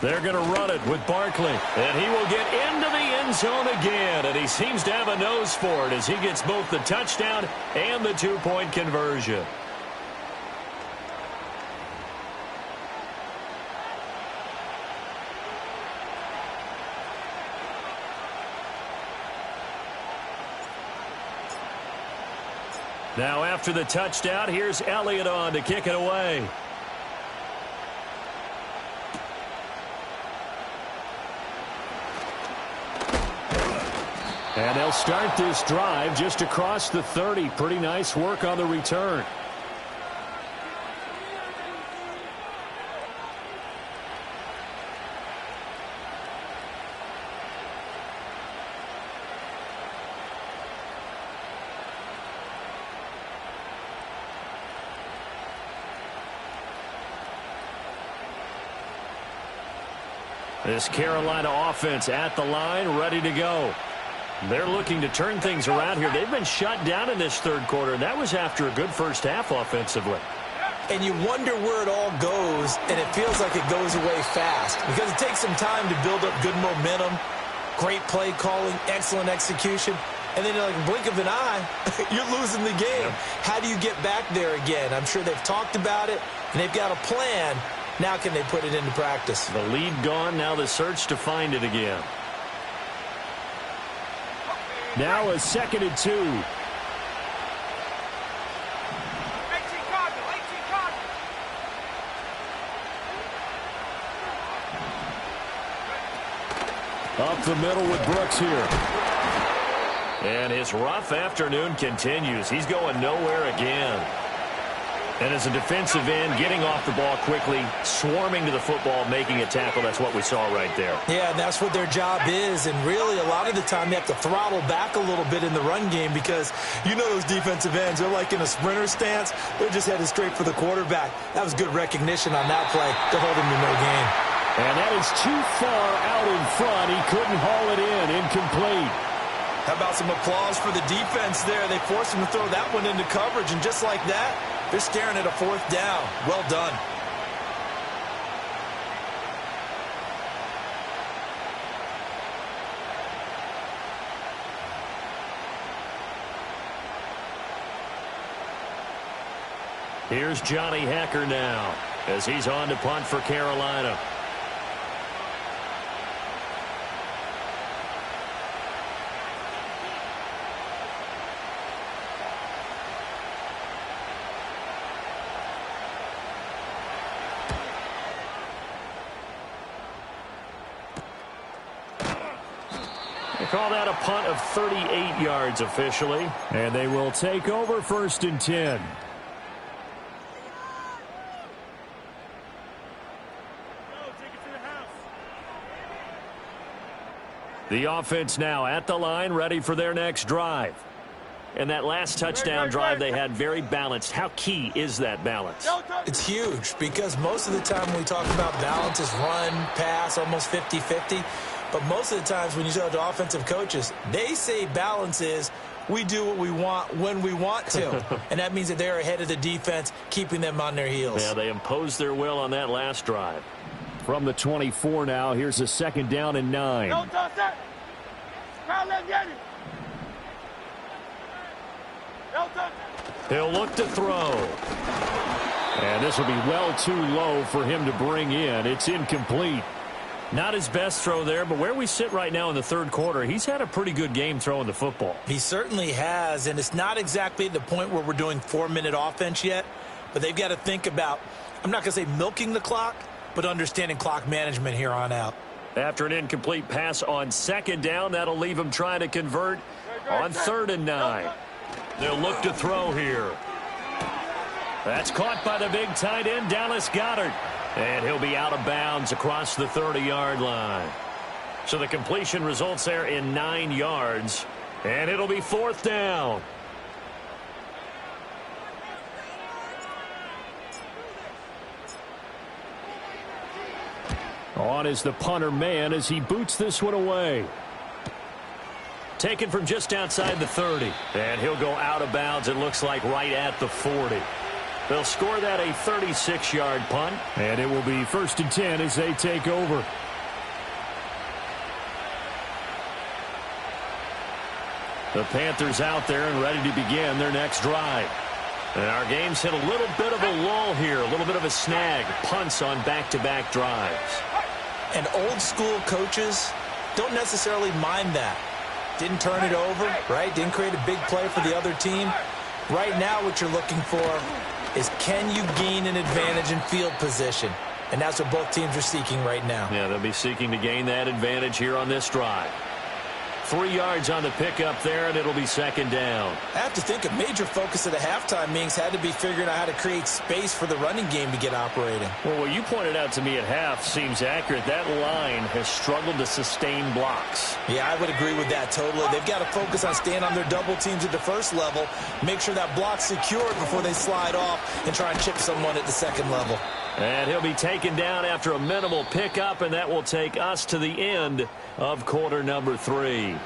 Speaker 1: They're going to run it with Barkley. And he will get into the end zone again. And he seems to have a nose for it as he gets both the touchdown and the two-point conversion. Now after the touchdown, here's Elliott on to kick it away. And they'll start this drive just across the 30. Pretty nice work on the return. This Carolina offense at the line, ready to go. They're looking to turn things around here. They've been shut down in this third quarter, and that was after a good first half offensively.
Speaker 2: And you wonder where it all goes, and it feels like it goes away fast because it takes some time to build up good momentum, great play calling, excellent execution, and then like a blink of an eye, you're losing the game. How do you get back there again? I'm sure they've talked about it, and they've got a plan. Now can they put it into practice?
Speaker 1: The lead gone, now the search to find it again. Now a 2nd and 2. Up the middle with Brooks here.
Speaker 5: And his rough afternoon continues. He's going nowhere again. And as a defensive end, getting off the ball quickly, swarming to the football, making a tackle, that's what we saw right there.
Speaker 2: Yeah, and that's what their job is. And really, a lot of the time, they have to throttle back a little bit in the run game because you know those defensive ends, they're like in a sprinter stance. They're just headed straight for the quarterback. That was good recognition on that play to hold him to no gain.
Speaker 1: And that is too far out in front. He couldn't haul it in. Incomplete.
Speaker 2: How about some applause for the defense there? They forced him to throw that one into coverage, and just like that, they're staring at a 4th down. Well done.
Speaker 1: Here's Johnny Hacker now as he's on to punt for Carolina. Call that a punt of 38 yards officially. And they will take over 1st and 10. The offense now at the line, ready for their next drive. And that last touchdown drive they had very balanced. How key is that balance?
Speaker 2: It's huge because most of the time when we talk about balance is run, pass, almost 50-50. But most of the times when you talk to offensive coaches, they say balance is we do what we want when we want to. And that means that they're ahead of the defense, keeping them on their heels.
Speaker 1: Yeah, they imposed their will on that last drive. From the 24 now, here's a 2nd down and 9. He'll look to throw. And this will be well too low for him to bring in. It's incomplete. Not his best throw there, but where we sit right now in the third quarter, he's had a pretty good game throwing the football.
Speaker 2: He certainly has, and it's not exactly the point where we're doing 4-minute offense yet, but they've got to think about, I'm not going to say milking the clock, but understanding clock management here on out.
Speaker 1: After an incomplete pass on 2nd down, that'll leave him trying to convert on 3rd and 9. They'll look to throw here. That's caught by the big tight end, Dallas Goedert. And he'll be out of bounds across the 30-yard line. So the completion results there in 9 yards. And it'll be 4th down. on is the punter man as he boots this one away.
Speaker 5: Taken from just outside the 30. And he'll go out of bounds, it looks like, right at the 40. They'll score that a 36-yard punt.
Speaker 1: And it will be 1st and 10 as they take over.
Speaker 5: The Panthers out there and ready to begin their next drive. And our game's hit a little bit of a lull here, a little bit of a snag. Punts on back-to-back drives.
Speaker 2: And old-school coaches don't necessarily mind that. Didn't turn it over, right? Didn't create a big play for the other team. Right now what you're looking for is, can you gain an advantage in field position? And that's what both teams are seeking right now.
Speaker 5: Yeah, they'll be seeking to gain that advantage here on this drive. 3 yards on the pickup there, and it'll be 2nd down.
Speaker 2: I have to think a major focus of the halftime meetings had to be figuring out how to create space for the running game to get operating.
Speaker 5: Well, what you pointed out to me at half seems accurate. That line has struggled to sustain blocks.
Speaker 2: Yeah, I would agree with that totally. They've got to focus on staying on their double teams at the first level, make sure that block's secured before they slide off and try and chip someone at the second level.
Speaker 5: And he'll be taken down after a minimal pickup, and that will take us to the end of quarter number 3.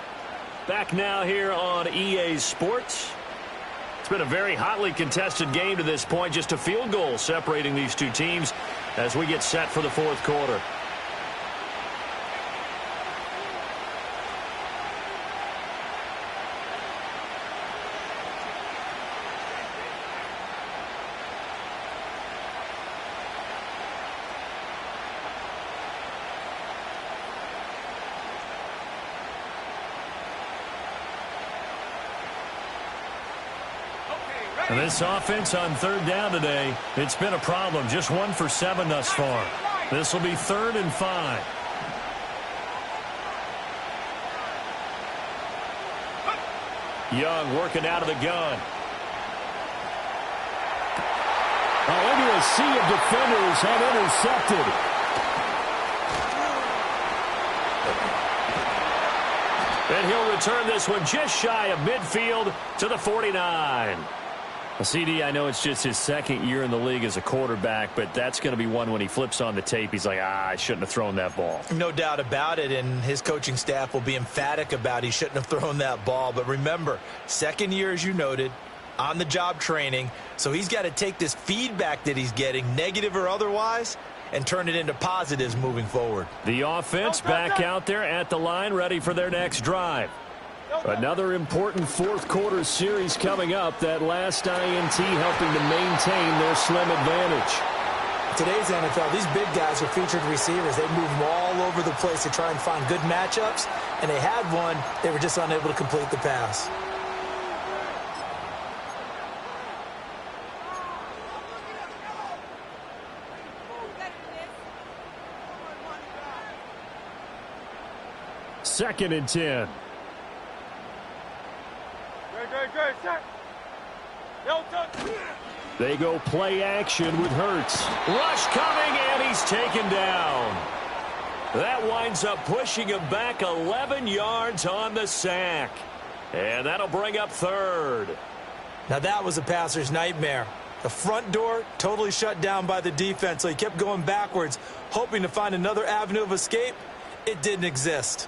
Speaker 5: Back now here on EA Sports. It's been a very hotly contested game to this point. Just a field goal separating these two teams as we get set for the 4th quarter. And this offense on 3rd down today, it's been a problem. Just 1 for 7 thus far. This will be 3rd and 5. Young working out of the gun.
Speaker 1: Into a sea of defenders have intercepted.
Speaker 5: And he'll return this one just shy of midfield to the 49. CD, I know it's just his 2nd year in the league as a quarterback, but that's going to be one when he flips on the tape. He's like, I shouldn't have thrown that ball.
Speaker 2: No doubt about it, and his coaching staff will be emphatic about he shouldn't have thrown that ball. But remember, 2nd year, as you noted, on-the-job training, so he's got to take this feedback that he's getting, negative or otherwise, and turn it into positives moving forward.
Speaker 5: The offense back out there at the line, ready for their next drive.
Speaker 1: Another important 4th quarter series coming up. That last INT helping to maintain their slim advantage.
Speaker 2: Today's NFL, these big guys are featured receivers. They move them all over the place to try and find good matchups, and they had one. They were just unable to complete the pass.
Speaker 1: Second and 10. They go play action with Hurts.
Speaker 5: Rush coming, and he's taken down. That winds up pushing him back 11 yards on the sack. And that'll bring up 3rd.
Speaker 2: Now that was a passer's nightmare. The front door totally shut down by the defense, so he kept going backwards, hoping to find another avenue of escape. It didn't exist.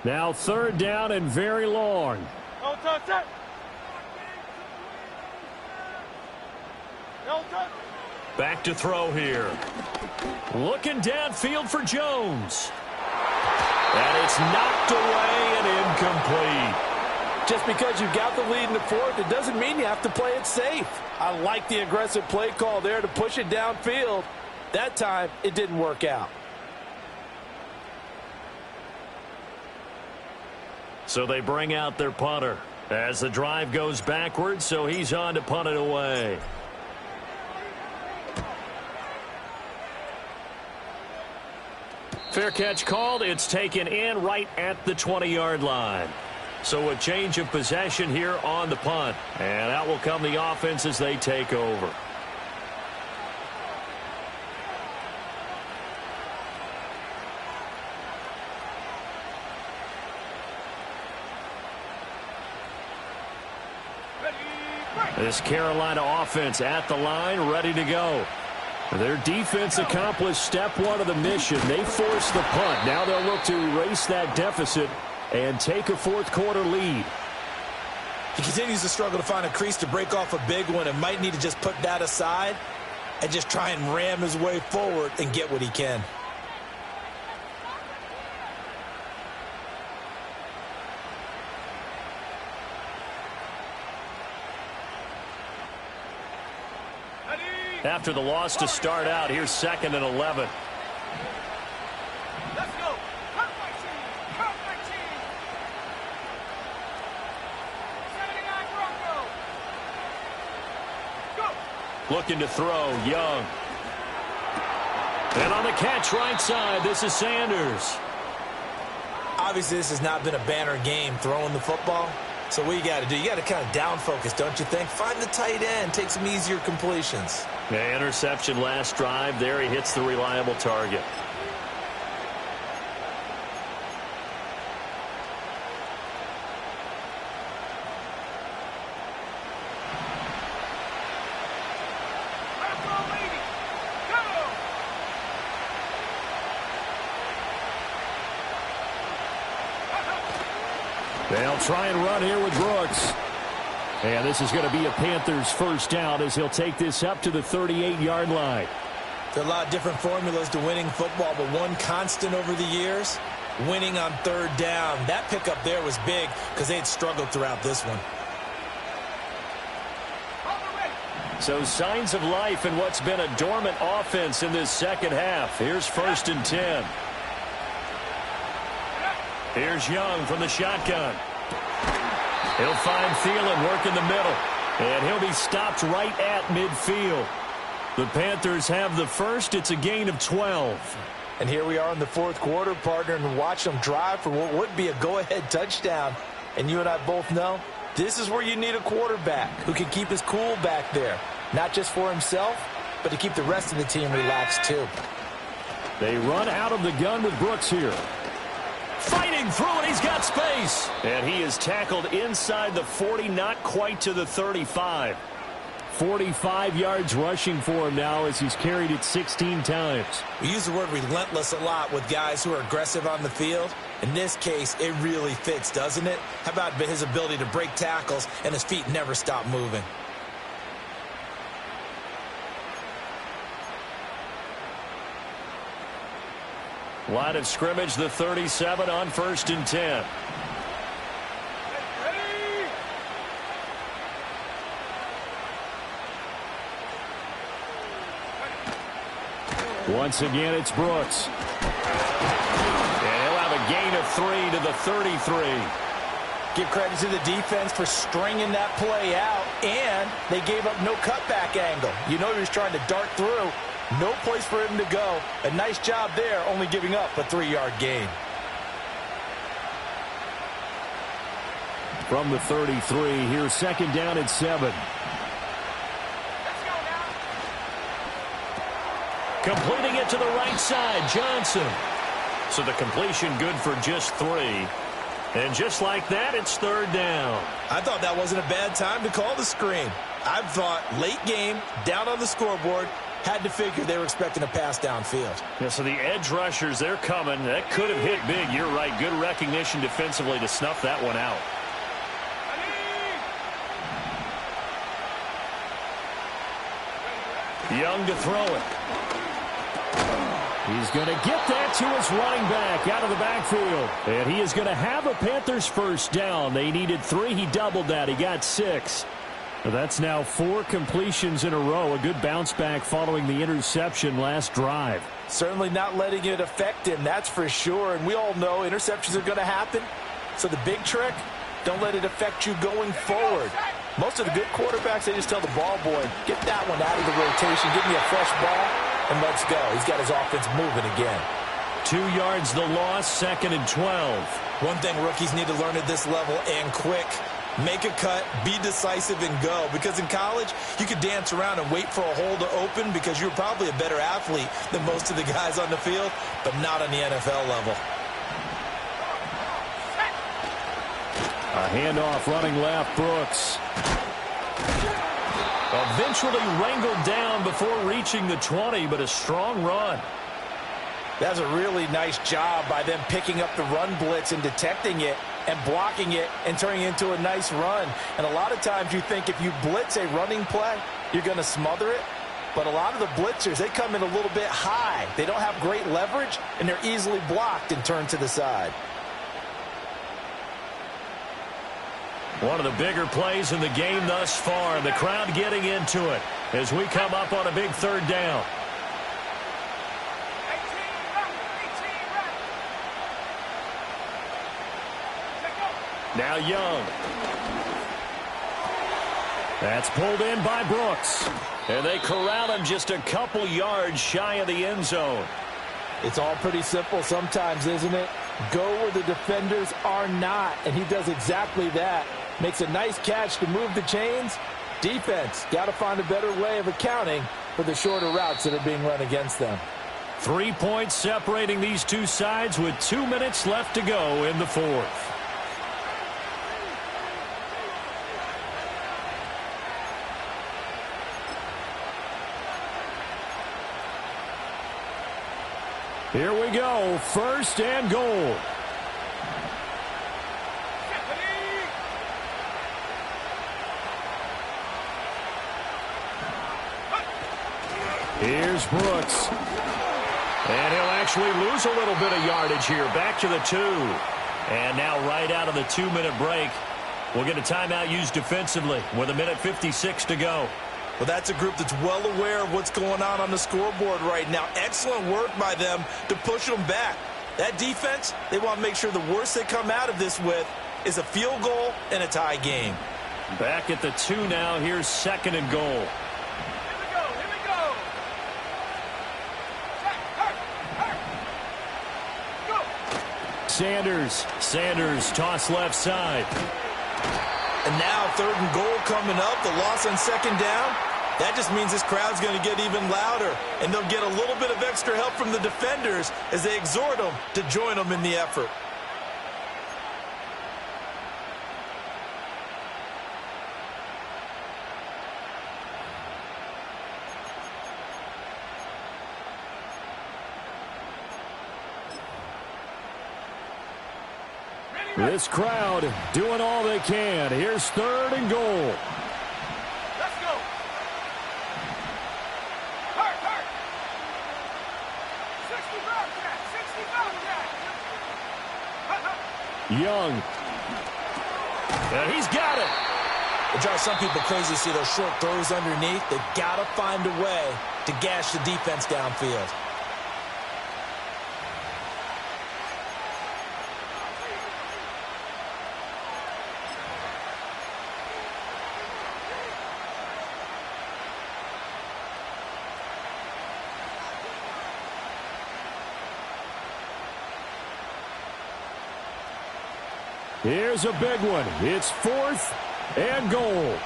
Speaker 1: Now 3rd down and very long.
Speaker 5: Back to throw here. Looking downfield for Jones. And it's knocked away and incomplete.
Speaker 4: Just because you've got the lead in the 4th, it doesn't mean you have to play it safe. I like the aggressive play call there to push it downfield. That time, it didn't work out.
Speaker 5: So they bring out their punter as the drive goes backwards, so he's on to punt it away. Fair catch called. It's taken in right at the 20-yard line. So a change of possession here on the punt. And out will come the offense as they take over. This Carolina offense at the line, ready to go. Their defense accomplished step one of the mission. They forced the punt. Now they'll look to erase that deficit and take a fourth-quarter lead.
Speaker 2: He continues to struggle to find a crease to break off a big one and might need to just put that aside and just try and ram his way forward and get what he can.
Speaker 5: After the loss to start out, here's 2nd and 11.
Speaker 3: Let's go. Come my team. Come my team. 79 Bronco. Go.
Speaker 5: Looking to throw, Young. And on the catch right side, this is Sanders.
Speaker 2: Obviously, this has not been a banner game throwing the football. So what you got to do, you got to kind of down focus, don't you think? Find the tight end, take some easier completions.
Speaker 5: Yeah, interception last drive. There he hits the reliable target.
Speaker 3: Let's go, lady. Go.
Speaker 1: They'll try and run here with Brooks. And this is going to be a Panthers first down as he'll take this up to the 38-yard line.
Speaker 2: There are a lot of different formulas to winning football, but one constant over the years, winning on third down. That pickup there was big because they had struggled throughout this one.
Speaker 5: So signs of life in what's been a dormant offense in this second half. Here's 1st and 10. Here's Young from the shotgun. He'll find Thielen work in the middle. And he'll be stopped right at midfield. The Panthers have the first. It's a gain of 12.
Speaker 2: And here we are in the fourth quarter, partner, and watch them drive for what would be a go-ahead touchdown. And you and I both know this is where you need a quarterback who can keep his cool back there. Not just for himself, but to keep the rest of the team relaxed too.
Speaker 1: They run out of the gun with Brooks here.
Speaker 5: Fighting through it, he's got space. And he is tackled inside the 40, not quite to the 35.
Speaker 1: 45 yards rushing for him now as he's carried it 16 times.
Speaker 2: We use the word relentless a lot with guys who are aggressive on the field. In this case, it really fits, doesn't it? How about his ability to break tackles and his feet never stop moving?
Speaker 5: Line of scrimmage, the 37 on 1st and 10.
Speaker 1: Once again, it's Brooks.
Speaker 5: And he'll have a gain of 3 to the 33.
Speaker 4: Give credit to the defense for stringing that play out, and they gave up no cutback angle. You know he was trying to dart through. No place for him to go. A nice job there, only giving up a 3-yard gain.
Speaker 1: From the 33, here's 2nd down and 7.
Speaker 5: Completing it to the right side, Johnson. So the completion good for just 3. And just like that, it's 3rd down.
Speaker 2: I thought that wasn't a bad time to call the screen. I thought late game, down on the scoreboard, had to figure they were expecting a pass downfield.
Speaker 5: Yeah, so the edge rushers, they're coming. That could have hit big. You're right. Good recognition defensively to snuff that one out. Young to throw it.
Speaker 1: He's going to get that to his running back out of the backfield. And he is going to have a Panthers first down. They needed 3. He doubled that. He got 6. That's now 4 completions in a row. A good bounce back following the interception last drive.
Speaker 4: Certainly not letting it affect him, that's for sure. And we all know interceptions are going to happen. So the big trick, don't let it affect you going forward. Most of the good quarterbacks, they just tell the ball boy, get that one out of the rotation, give me a fresh ball, and let's go. He's got his offense moving again.
Speaker 5: 2 yards the loss, 2nd and 12.
Speaker 2: One thing rookies need to learn at this level, and quick, make a cut, be decisive, and go. Because in college, you could dance around and wait for a hole to open because you're probably a better athlete than most of the guys on the field, but not on the NFL level.
Speaker 1: A handoff running left, Brooks.
Speaker 5: Eventually wrangled down before reaching the 20, but a strong run.
Speaker 4: That's a really nice job by them picking up the run blitz and detecting it and blocking it and turning it into a nice run. And a lot of times you think if you blitz a running play, you're going to smother it. But a lot of the blitzers, they come in a little bit high. They don't have great leverage, and they're easily blocked and turned to the side.
Speaker 5: One of the bigger plays in the game thus far. The crowd getting into it as we come up on a big third down.
Speaker 3: 18
Speaker 5: Now Young. That's pulled in by Brooks. And they corral him just a couple yards shy of the end zone.
Speaker 4: It's all pretty simple sometimes, isn't it? Go where the defenders are not, and he does exactly that. Makes a nice catch to move the chains. Defense, got to find a better way of accounting for the shorter routes that are being run against them.
Speaker 5: 3 points separating these two sides with 2 minutes left to go in the fourth. Here we go, first and goal. Here's Brooks. And he'll actually lose a little bit of yardage here. Back to the 2. And now right out of the 2-minute break, we'll get a timeout used defensively with 1:56 to go.
Speaker 2: Well, that's a group that's well aware of what's going on the scoreboard right now. Excellent work by them to push them back. That defense, they want to make sure the worst they come out of this with is a field goal and a tie game.
Speaker 5: Back at the 2 now. Here's second and goal.
Speaker 3: Here we go. Go.
Speaker 5: Sanders toss left side.
Speaker 2: And now third and goal coming up. The loss on second down. That just means this crowd's going to get even louder. And they'll get a little bit of extra help from the defenders as they exhort them to join them in the effort.
Speaker 5: This crowd doing all they can. Here's third and goal.
Speaker 3: Let's go. Hurt. 60 Bobcat.
Speaker 5: Young. And he's got it.
Speaker 2: It drives some people crazy to see those short throws underneath. They've got to find a way to gash the defense downfield.
Speaker 5: Here's a big one. It's fourth and goal.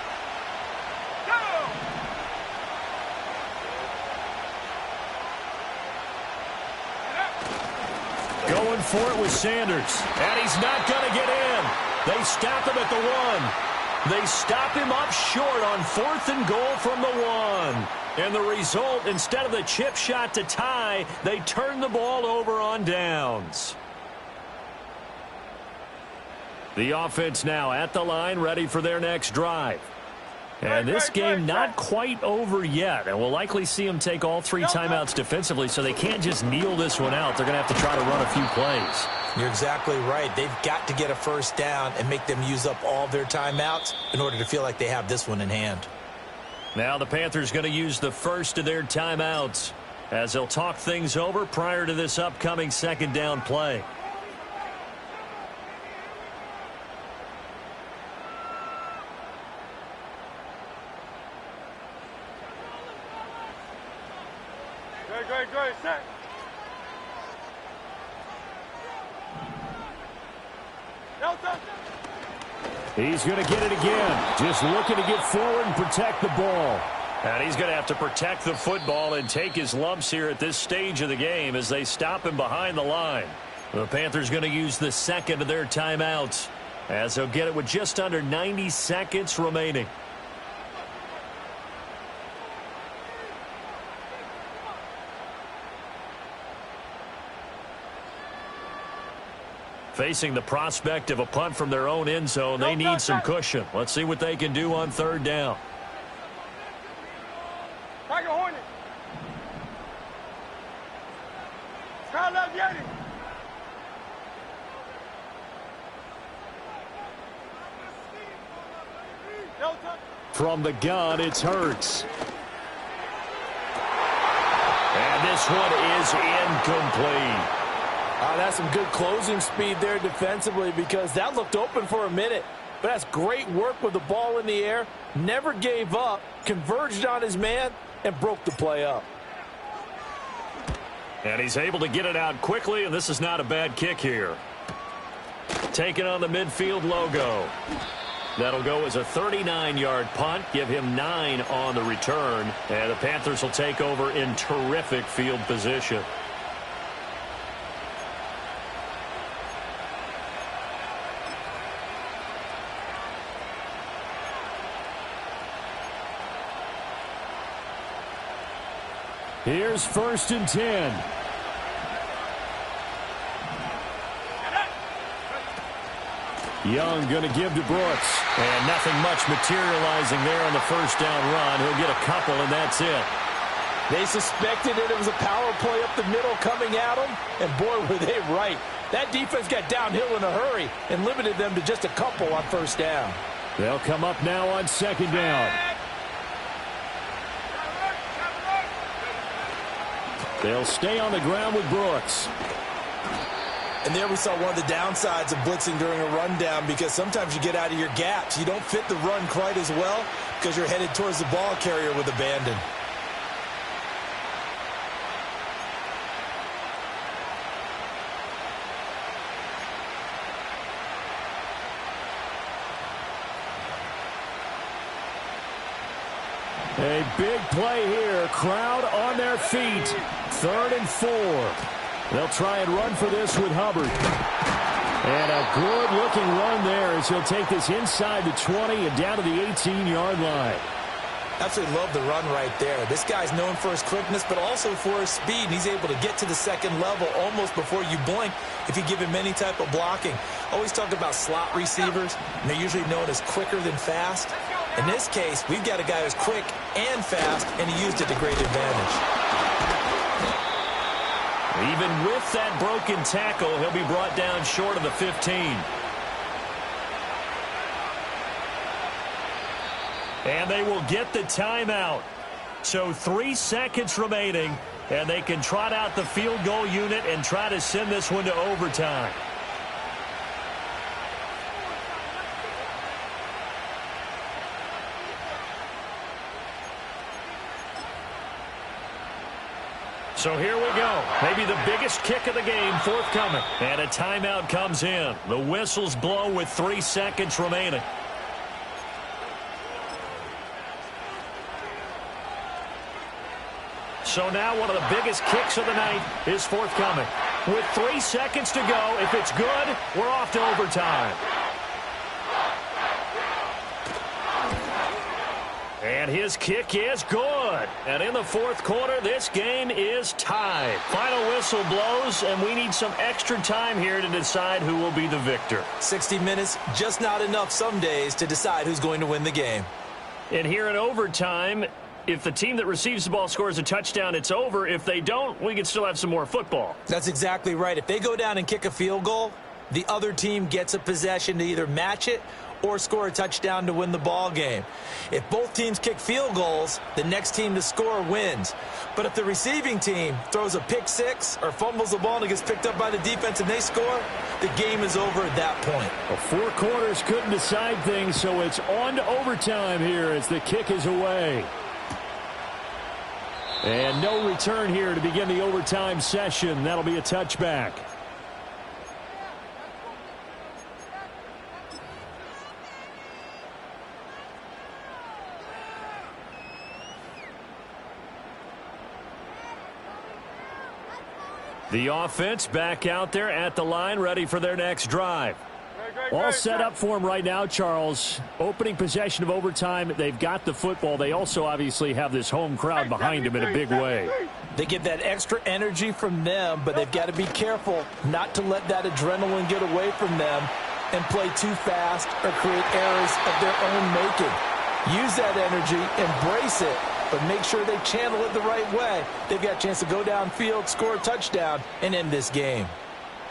Speaker 5: Going for it with Sanders. And he's not going to get in. They stop him at the 1. They stop him up short on fourth and goal from the 1. And the result, instead of the chip shot to tie, they turn the ball over on downs. The offense now at the line, ready for their next drive. And this game not quite over yet. And we'll likely see them take all 3 timeouts defensively, so they can't just kneel this one out. They're going to have to try to run a few plays.
Speaker 2: You're exactly right. They've got to get a first down and make them use up all their timeouts in order to feel like they have this one in hand.
Speaker 5: Now the Panthers going to use the first of their timeouts as they'll talk things over prior to this upcoming second down play.
Speaker 3: Great, set.
Speaker 5: He's going to get it again. Just looking to get forward and protect the ball. And he's going to have to protect the football and take his lumps here at this stage of the game as they stop him behind the line. The Panthers going to use the second of their timeouts as they'll get it with just under 90 seconds remaining.
Speaker 1: Facing the prospect of a punt from their own end zone, they need some cushion. Let's see what they can do on third down.
Speaker 3: Tiger Hornet. Sky Love Yeti.
Speaker 1: From the gun, it's Hurts. And this one is incomplete.
Speaker 4: That's some good closing speed there defensively, because that looked open for a minute. But that's great work with the ball in the air. Never gave up, converged on his man, and broke the play up.
Speaker 1: And he's able to get it out quickly, and this is not a bad kick here. Taking on the midfield logo. That'll go as a 39-yard punt, give him 9 on the return, and the Panthers will take over in terrific field position. Here's 1st and 10. Young going to give to Brooks. And nothing much materializing there on the first down run. He'll get a couple, and that's it.
Speaker 4: They suspected it was a power play up the middle coming at them, and boy, were they right. That defense got downhill in a hurry and limited them to just a couple on first down.
Speaker 1: They'll come up now on 2nd down. They'll stay on the ground with Brooks.
Speaker 2: And there we saw one of the downsides of blitzing during a rundown, because sometimes you get out of your gaps. You don't fit the run quite as well because you're headed towards the ball carrier with abandon.
Speaker 1: A big play here. Crowd on their feet. 3rd and 4. They'll try and run for this with Hubbard. And a good-looking run there as he'll take this inside the 20 and down to the 18-yard line.
Speaker 2: Absolutely love the run right there. This guy's known for his quickness, but also for his speed. He's able to get to the second level almost before you blink if you give him any type of blocking. Always talk about slot receivers, and they're usually known as quicker than fast. In this case, we've got a guy who's quick and fast, and he used it to great advantage.
Speaker 1: Even with that broken tackle, he'll be brought down short of the 15. And they will get the timeout. So 3 seconds remaining, and they can trot out the field goal unit and try to send this one to overtime. So here we go. Maybe the biggest kick of the game forthcoming. And a timeout comes in. The whistles blow with 3 seconds remaining. So now one of the biggest kicks of the night is forthcoming. With 3 seconds to go, if it's good, we're off to overtime. And his kick is good. And in the 4th quarter, this game is tied. Final whistle blows, and we need some extra time here to decide who will be the victor.
Speaker 2: 60 minutes, just not enough some days to decide who's going to win the game.
Speaker 1: And here in overtime, if the team that receives the ball scores a touchdown, it's over. If they don't, we can still have some more football.
Speaker 2: That's exactly right. If they go down and kick a field goal, the other team gets a possession to either match it or score a touchdown to win the ball game. If both teams kick field goals, the next team to score wins. But if the receiving team throws a pick six or fumbles the ball and it gets picked up by the defense and they score, the game is over at that point.
Speaker 1: Well, 4 quarters couldn't decide things, so it's on to overtime here as the kick is away. And no return here to begin the overtime session. That'll be a touchback. The offense back out there at the line, ready for their next drive. All set up for them right now, Charles. Opening possession of overtime. They've got the football. They also obviously have this home crowd behind them in a big way.
Speaker 4: They get that extra energy from them, but they've got to be careful not to let that adrenaline get away from them and play too fast or create errors of their own making. Use that energy, embrace it, but make sure they channel it the right way. They've got a chance to go downfield, score a touchdown, and end this game.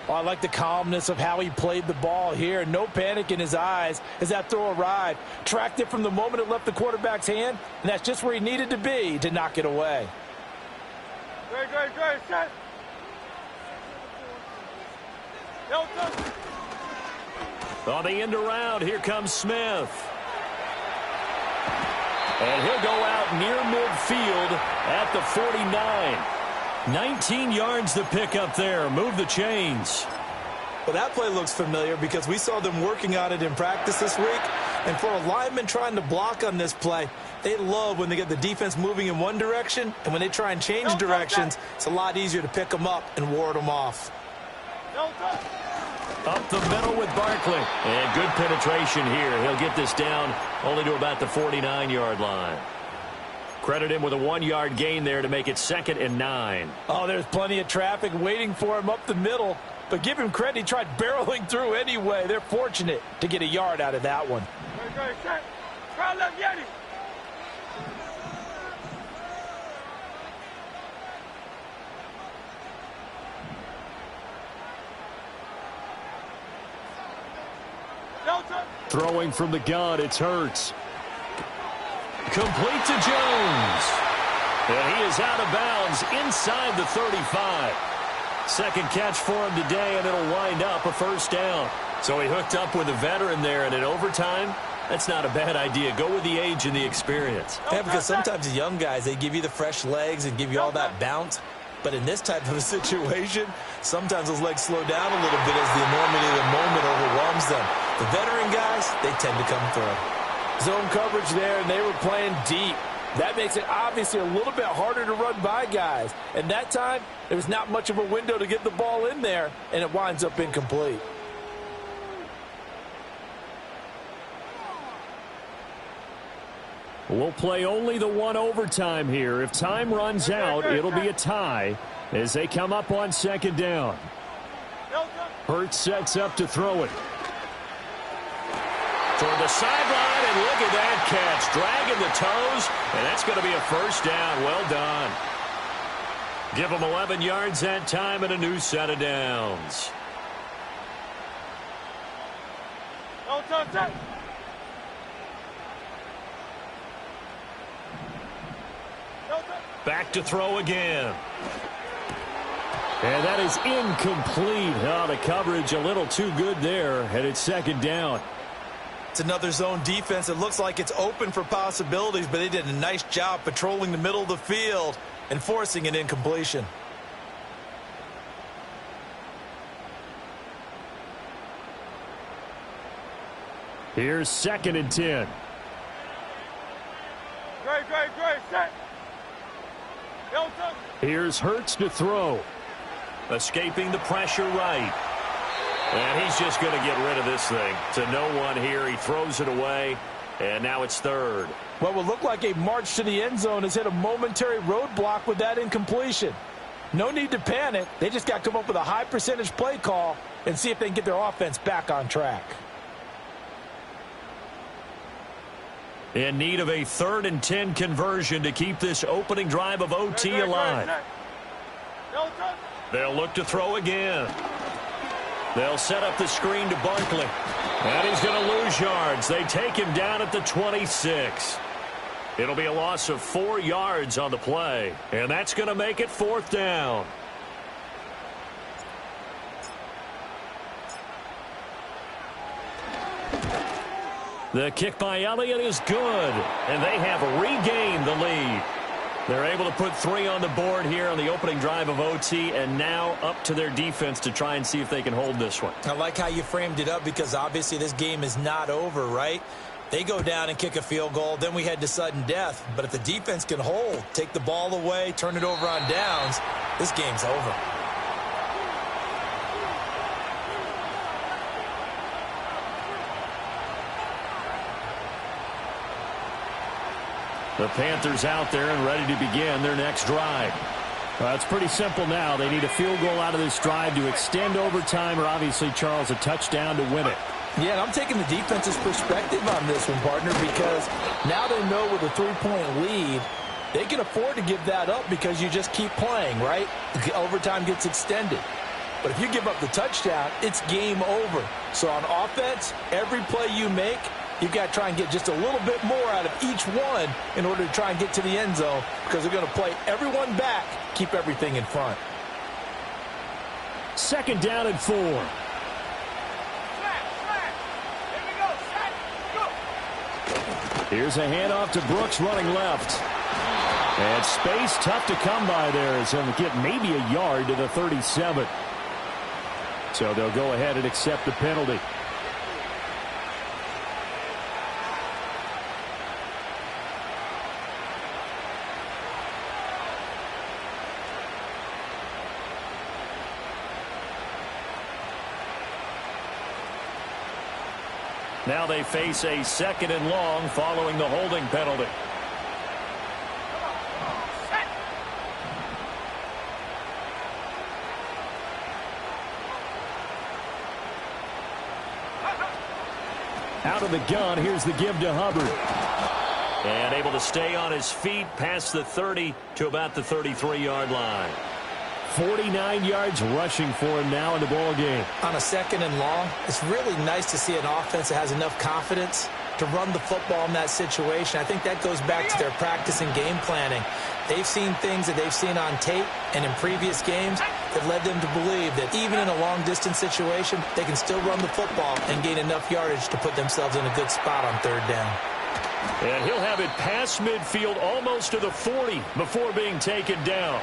Speaker 4: Oh, I like the calmness of how he played the ball here. No panic in his eyes as that throw arrived. Tracked it from the moment it left the quarterback's hand, and that's just where he needed to be to knock it away.
Speaker 3: Great, set.
Speaker 1: On the end around, here comes Smith. And he'll go out near midfield at the 49. 19 yards to pick up there. Move the chains.
Speaker 2: Well, that play looks familiar because we saw them working on it in practice this week. And for a lineman trying to block on this play, they love when they get the defense moving in one direction. And when they try and change directions, it's a lot easier to pick them up and ward them off.
Speaker 1: Up the middle with Barkley. And good penetration here. He'll get this down only to about the 49-yard line. Credit him with a 1-yard gain there to make it 2nd and 9.
Speaker 4: Oh, there's plenty of traffic waiting for him up the middle. But give him credit, he tried barreling through anyway. They're fortunate to get a yard out of that one.
Speaker 3: Great, set. Try left, Yeti.
Speaker 1: Throwing from the gun, it's Hurts. Complete to Jones. And he is out of bounds inside the 35. Second catch for him today, and it'll wind up a first down. So he hooked up with a veteran there, and in overtime, that's not a bad idea. Go with the age and the experience.
Speaker 2: Yeah, because sometimes the young guys, they give you the fresh legs and give you all that bounce. But in this type of a situation, sometimes those legs slow down a little bit as the enormity of the moment overwhelms them. The veteran guys, they tend to come through.
Speaker 4: Zone coverage there, and they were playing deep. That makes it obviously a little bit harder to run by guys. And that time, there was not much of a window to get the ball in there, and it winds up incomplete.
Speaker 1: We'll play only the one overtime here. If time runs out, it'll be a tie as they come up on 2nd down. Hurts sets up to throw it. Toward the sideline, and look at that catch. Dragging the toes, and that's going to be a first down. Well done. Give them 11 yards that time and a new set of downs. Back to throw again. And that is incomplete. Oh, the coverage a little too good there, and it's 2nd down.
Speaker 2: It's another zone defense. It looks like it's open for possibilities, but they did a nice job patrolling the middle of the field and forcing an incompletion.
Speaker 1: Here's 2nd and 10.
Speaker 3: Great, set.
Speaker 1: Here's Hurts to throw. Escaping the pressure right. And he's just going to get rid of this thing. To no one here. He throws it away. And now it's 3rd.
Speaker 4: What would look like a march to the end zone has hit a momentary roadblock with that incompletion. No need to panic. They just got to come up with a high percentage play call and see if they can get their offense back on track.
Speaker 1: In need of a 3rd and 10 conversion to keep this opening drive of OT alive. They'll look to throw again. They'll set up the screen to Barkley. And he's going to lose yards. They take him down at the 26. It'll be a loss of 4 yards on the play. And that's going to make it 4th down. The kick by Elliott is good. And they have regained the lead. They're able to put 3 on the board here on the opening drive of OT, and now up to their defense to try and see if they can hold this one.
Speaker 2: I like how you framed it up because obviously this game is not over, right? They go down and kick a field goal, then we head to sudden death. But if the defense can hold, take the ball away, turn it over on downs, this game's over.
Speaker 1: The Panthers out there and ready to begin their next drive. Well, it's pretty simple now. They need a field goal out of this drive to extend overtime or obviously, Charles, a touchdown to win it.
Speaker 4: Yeah, and I'm taking the defense's perspective on this one, partner, because now they know with a 3-point lead, they can afford to give that up because you just keep playing, right? The overtime gets extended. But if you give up the touchdown, it's game over. So on offense, every play you make, you've got to try and get just a little bit more out of each one in order to try and get to the end zone because they're going to play everyone back, keep everything in front.
Speaker 1: 2nd down and 4. Here's a handoff to Brooks running left. And space tough to come by there as he'll get maybe a yard to the 37. So they'll go ahead and accept the penalty. Now they face a 2nd and long following the holding penalty. Out of the gun, here's the give to Hubbard. And able to stay on his feet past the 30 to about the 33-yard line. 49 yards rushing for him now in the ball game.
Speaker 2: On a 2nd and long, it's really nice to see an offense that has enough confidence to run the football in that situation. I think that goes back to their practice and game planning. They've seen things that they've seen on tape and in previous games that led them to believe that even in a long-distance situation, they can still run the football and gain enough yardage to put themselves in a good spot on 3rd down.
Speaker 1: And he'll have it past midfield almost to the 40 before being taken down.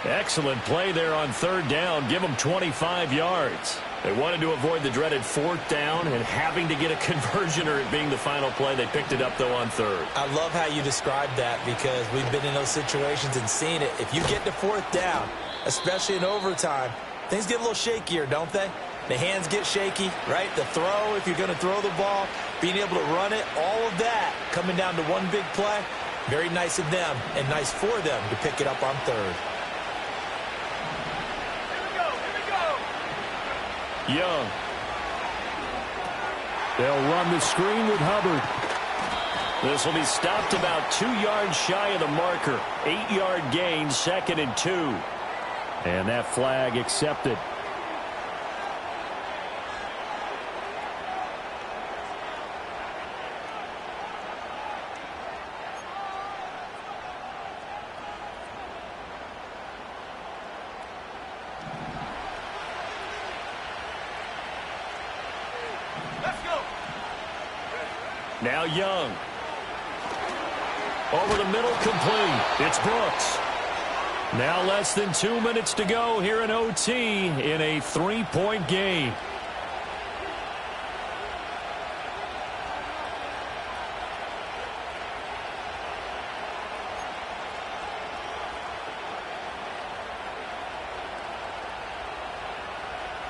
Speaker 1: Excellent play there on 3rd down. Give them 25 yards. They wanted to avoid the dreaded 4th down and having to get a conversion or it being the final play. They picked it up, though, on 3rd.
Speaker 2: I love how you described that because we've been in those situations and seen it. If you get to 4th down, especially in overtime, things get a little shakier, don't they? The hands get shaky, right? The throw, if you're going to throw the ball, being able to run it, all of that coming down to one big play. Very nice of them and nice for them to pick it up on 3rd.
Speaker 1: Young. They'll run the screen with Hubbard. This will be stopped about 2 yards shy of the marker. 8-yard gain, 2nd and 2. And that flag accepted. Now Young. Over the middle, complete. It's Brooks. Now less than 2 minutes to go here in OT in a 3-point game.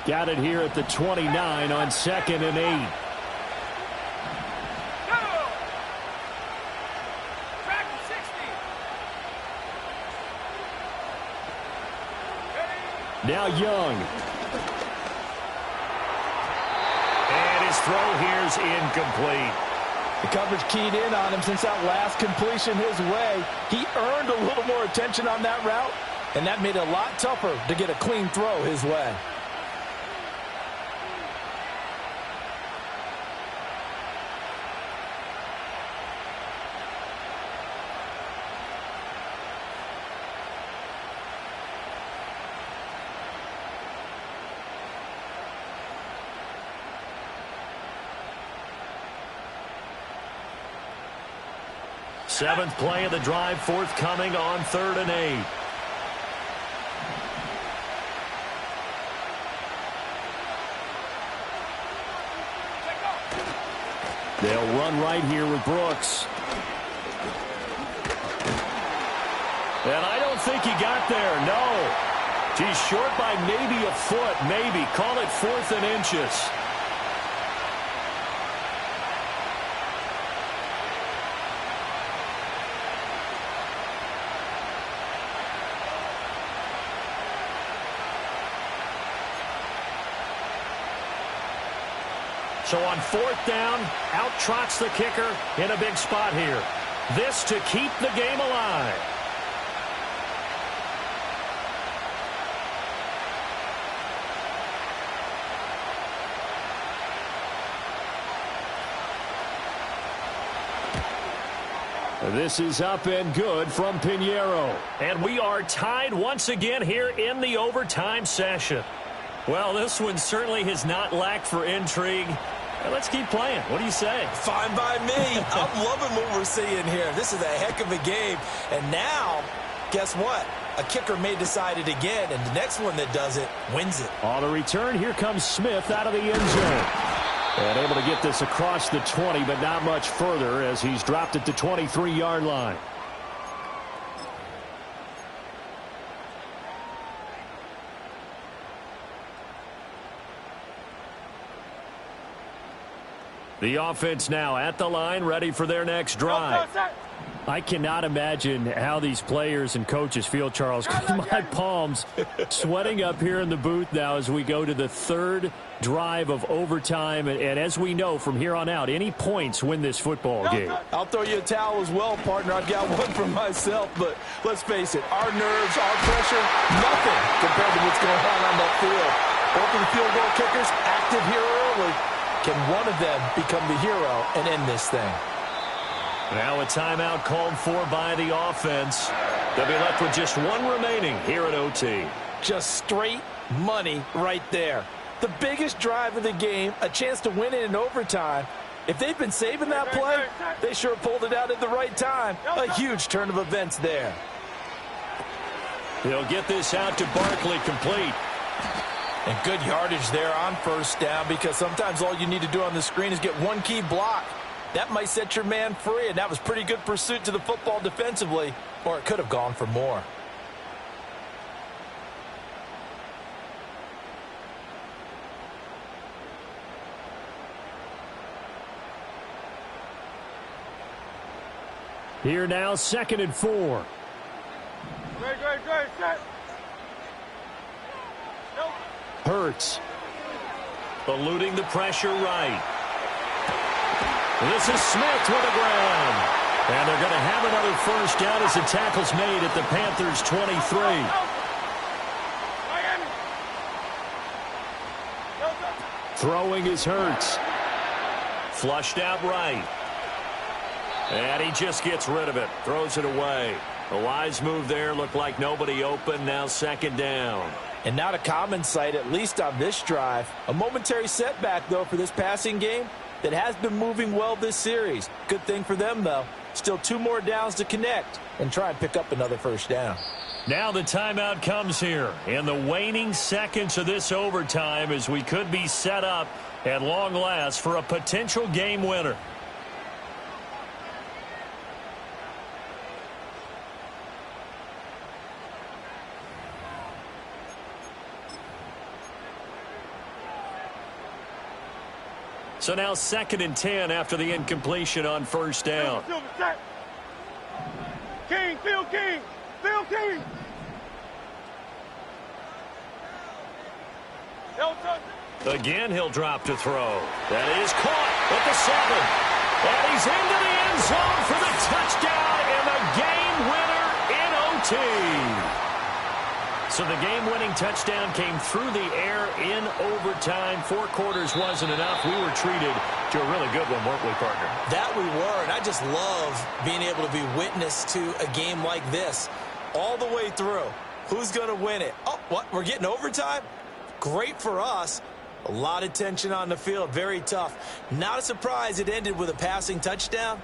Speaker 1: Got it here at the 29 on 2nd and 8. Now Young. And his throw here's incomplete.
Speaker 4: The coverage keyed in on him since that last completion his way. He earned a little more attention on that route, and that made it a lot tougher to get a clean throw his way.
Speaker 1: Seventh play of the drive forthcoming on 3rd and 8. They'll run right here with Brooks. And I don't think he got there, no. He's short by maybe a foot, maybe. Call it 4th and inches.
Speaker 5: So on fourth down, out trots the kicker in a big spot here. This to keep the game alive.
Speaker 1: This is up and good from Pinheiro.
Speaker 5: And we are tied once again here in the overtime session. Well, this one certainly has not lacked for intrigue. Let's keep playing. What do you say?
Speaker 2: Fine by me. I'm loving what we're seeing here. This is a heck of a game. And now, guess what? A kicker may decide it again, and the next one that does it wins it.
Speaker 1: On the return, here comes Smith out of the end zone. And able to get this across the 20, but not much further as he's dropped at the 23-yard line. The offense now at the line, ready for their next drive. I cannot imagine how these players and coaches feel, Charles. My palms sweating up here in the booth now as we go to the third drive of overtime. And as we know from here on out, any points win this football game.
Speaker 4: I'll throw you a towel as well, partner. I've got one for myself. But let's face it, our nerves, our pressure, nothing compared to what's going on that field. Both of the field goal kickers active here early. Can one of them become the hero and end this thing?
Speaker 5: Now a timeout called for by the offense. They'll be left with just one remaining here at OT.
Speaker 4: Just straight money right there. The biggest drive of the game, a chance to win it in overtime. If they've been saving that play, they sure pulled it out at the right time. A huge turn of events there.
Speaker 5: He'll get this out to Barkley, complete.
Speaker 4: And good yardage there on first down, because sometimes all you need to do on the screen is get one key block. That might set your man free, and that was pretty good pursuit to the football defensively, or it could have gone for more.
Speaker 1: Here now, 2nd and 4.
Speaker 3: Great, set.
Speaker 1: Hurts.
Speaker 5: Eluding the pressure right. This is Smith with the ground. And they're going to have another first down as the tackle's made at the Panthers' 23.
Speaker 1: Throwing is Hurts.
Speaker 5: Flushed out right. And he just gets rid of it. Throws it away. A wise move there. Looked like nobody open. Now 2nd down.
Speaker 4: And not a common sight, at least on this drive. A momentary setback, though, for this passing game that has been moving well this series. Good thing for them, though. Still 2 more downs to connect and try and pick up another first down.
Speaker 5: Now the timeout comes here in the waning seconds of this overtime, as we could be set up at long last for a potential game winner. So now 2nd and 10 after the incompletion on first down.
Speaker 3: King, Phil King, Phil King.
Speaker 5: Again, he'll drop to throw. That is caught at the 7. And he's into the end zone for the touchdown and the game winner in OT. So the game-winning touchdown came through the air in overtime. 4 quarters wasn't enough. We were treated to a really good one, weren't we, partner?
Speaker 2: That we were, and I just love being able to be witness to a game like this all the way through. Who's going to win it? Oh, what? We're getting overtime? Great for us. A lot of tension on the field. Very tough. Not a surprise it ended with a passing touchdown.